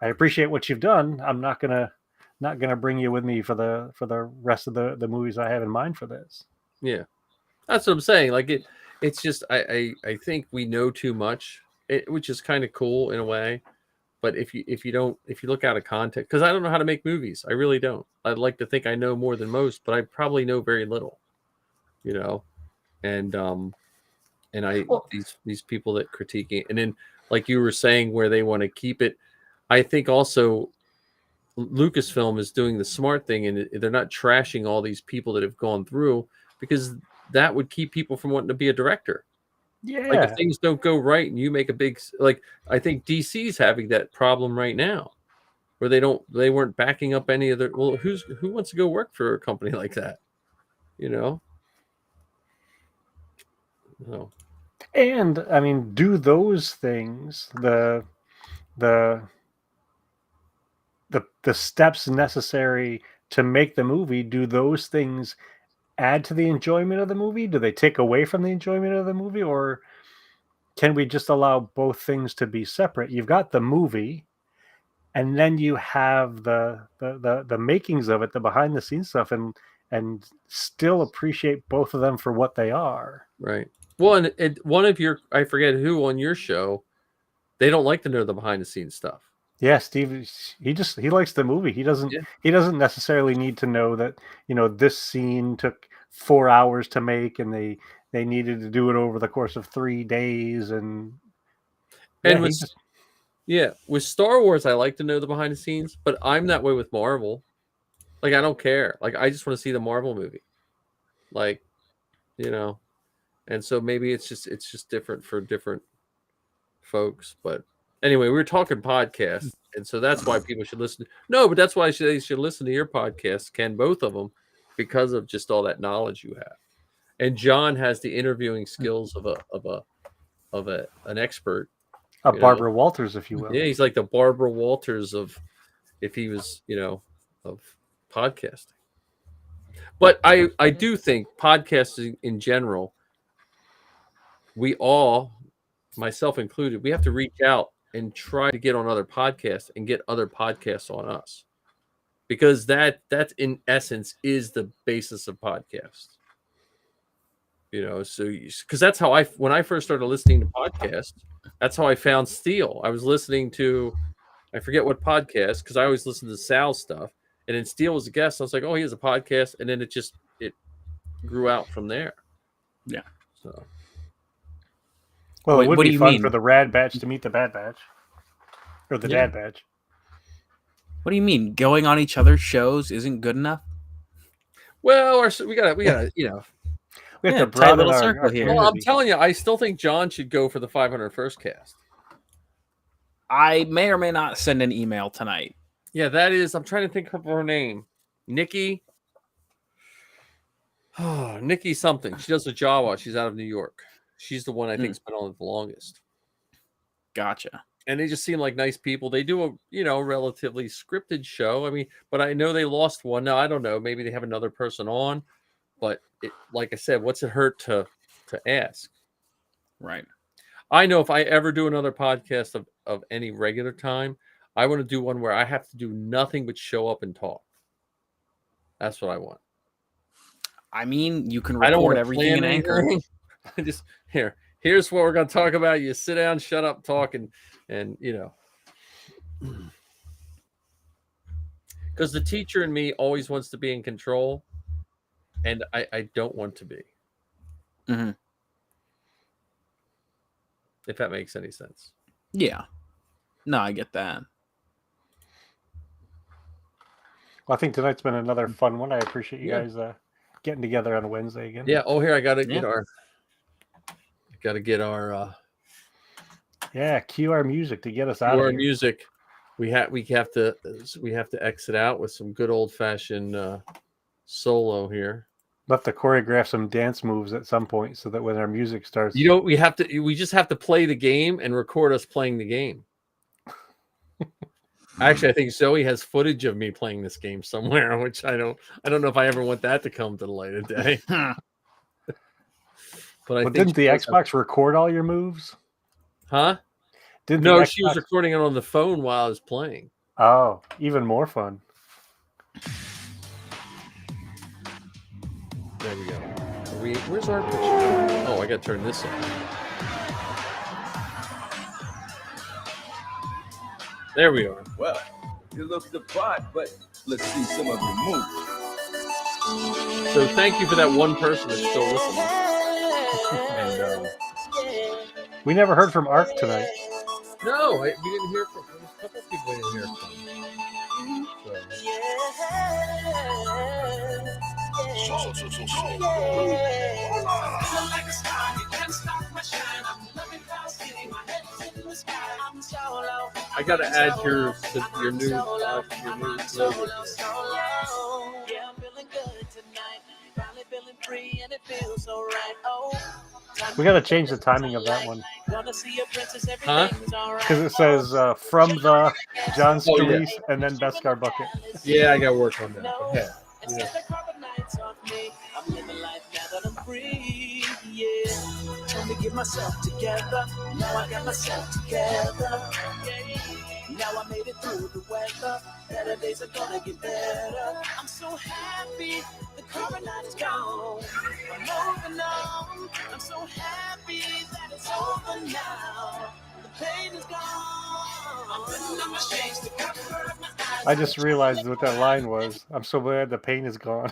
appreciate what you've done. I'm not gonna not going to bring you with me for the rest of the movies I have in mind for this. Yeah, that's what I'm saying. Like it's just I think we know too much, which is kind of cool in a way. But if you look out of context, because I don't know how to make movies, I really don't. I'd like to think I know more than most, but I probably know very little. You know, and these people that critique it, and then like you were saying, where they want to keep it, I think also Lucasfilm is doing the smart thing, and they're not trashing all these people that have gone through, because that would keep people from wanting to be a director. Yeah. Like if things don't go right and you make a big, like I think DC's having that problem right now, where they weren't backing up any of their. Well, who wants to go work for a company like that? You know. No. And I mean, do those things the steps necessary to make the movie? Do those things add to the enjoyment of the movie? Do they take away from the enjoyment of the movie, or can we just allow both things to be separate? You've got the movie, and then you have the makings of it, the behind the scenes stuff, and still appreciate both of them for what they are. Right. Well, and one of your, I forget who on your show, they don't like to know the behind the scenes stuff. Yeah, Steve, he likes the movie. He doesn't necessarily need to know that, this scene took 4 hours to make and they needed to do it over the course of 3 days with Star Wars, I like to know the behind the scenes, but I'm that way with Marvel. Like I don't care. Like I just want to see the Marvel movie. Like, and so maybe it's just different for different folks, but anyway, we were talking podcasts, and so that's why people should listen. No, but that's why they should listen to your podcast, Ken, both of them, because of just all that knowledge you have. And John has the interviewing skills of an expert, a Barbara Walters, if you will. Yeah, he's like the Barbara Walters of, if he was, of podcasting. But I do think podcasting in general, we all, myself included, we have to reach out and try to get on other podcasts and get other podcasts on us, because that in essence is the basis of podcasts. So because that's how when I first started listening to podcasts, that's how I found Steele. I was listening to, I forget what podcast, because I always listen to Sal's stuff, and then Steele was a guest. I was like, oh, he has a podcast, and then it grew out from there. Yeah. So. Well, it would be fun for the Rad Batch to meet the Bad Batch, or the Dad Batch. What do you mean? Going on each other's shows isn't good enough? Well, we got we have to broaden our circle here. Well, I'm telling you, I still think John should go for the 501st cast. I may or may not send an email tonight. Yeah, that is. I'm trying to think of her name. Nikki. Oh, Nikki something. She does the Jawa. She's out of New York. She's the one I think's been on it the longest. Gotcha. And they just seem like nice people. They do a relatively scripted show. I mean, but I know they lost one. Now I don't know. Maybe they have another person on. But like I said, what's it hurt to ask? Right. I know if I ever do another podcast of any regular time, I want to do one where I have to do nothing but show up and talk. That's what I want. I mean, you can record everything in Anchor. Just here's what we're going to talk about. You sit down, shut up, talk, and because the teacher in me always wants to be in control, and I don't want to be. Mm-hmm. If that makes any sense. Yeah. No, I get that. Well, I think tonight's been another fun one. I appreciate you guys getting together on a Wednesday again. Yeah. Oh, here I got to get our cue our music to get us out of here. Music. We have to exit out with some good old fashioned solo here. We'll have to choreograph some dance moves at some point so that when our music starts, we just have to play the game and record us playing the game. Actually, I think Zoe has footage of me playing this game somewhere, which I don't know if I ever want that to come to the light of day. But didn't the Xbox record all your moves? Huh? No, she was recording it on the phone while I was playing. Oh, even more fun. There we go. Where's our picture? Oh, I got to turn this on. There we are. Well, you look the part, but let's see some of your moves. So thank you for that one person that's still listening. And we never heard from Ark tonight. No, we didn't hear from. There's a couple of people we didn't hear from. I gotta add your new logo. Yeah, I'm feeling good tonight. Finally feeling free and it feels so right. Oh, We got to change the timing of that one. gonna see a princess, Huh? everything's all right. Because it says from the John Oh, yeah. Scalise and then Beskar Bucket. Yeah, I gotta work on that. Okay. And set the carpet nights off me. I'm living life now that I'm free. Yeah. Trying to get myself together. Now I got myself together. Yeah. Now I made it through the weather. Better days are gonna get better. I'm so happy the carpet night is gone. I'm moving on. I'm so happy that it's over now. The pain is gone. I'm putting on my shades to cover up my eyes. I just realized what that line was. I'm so glad the pain is gone.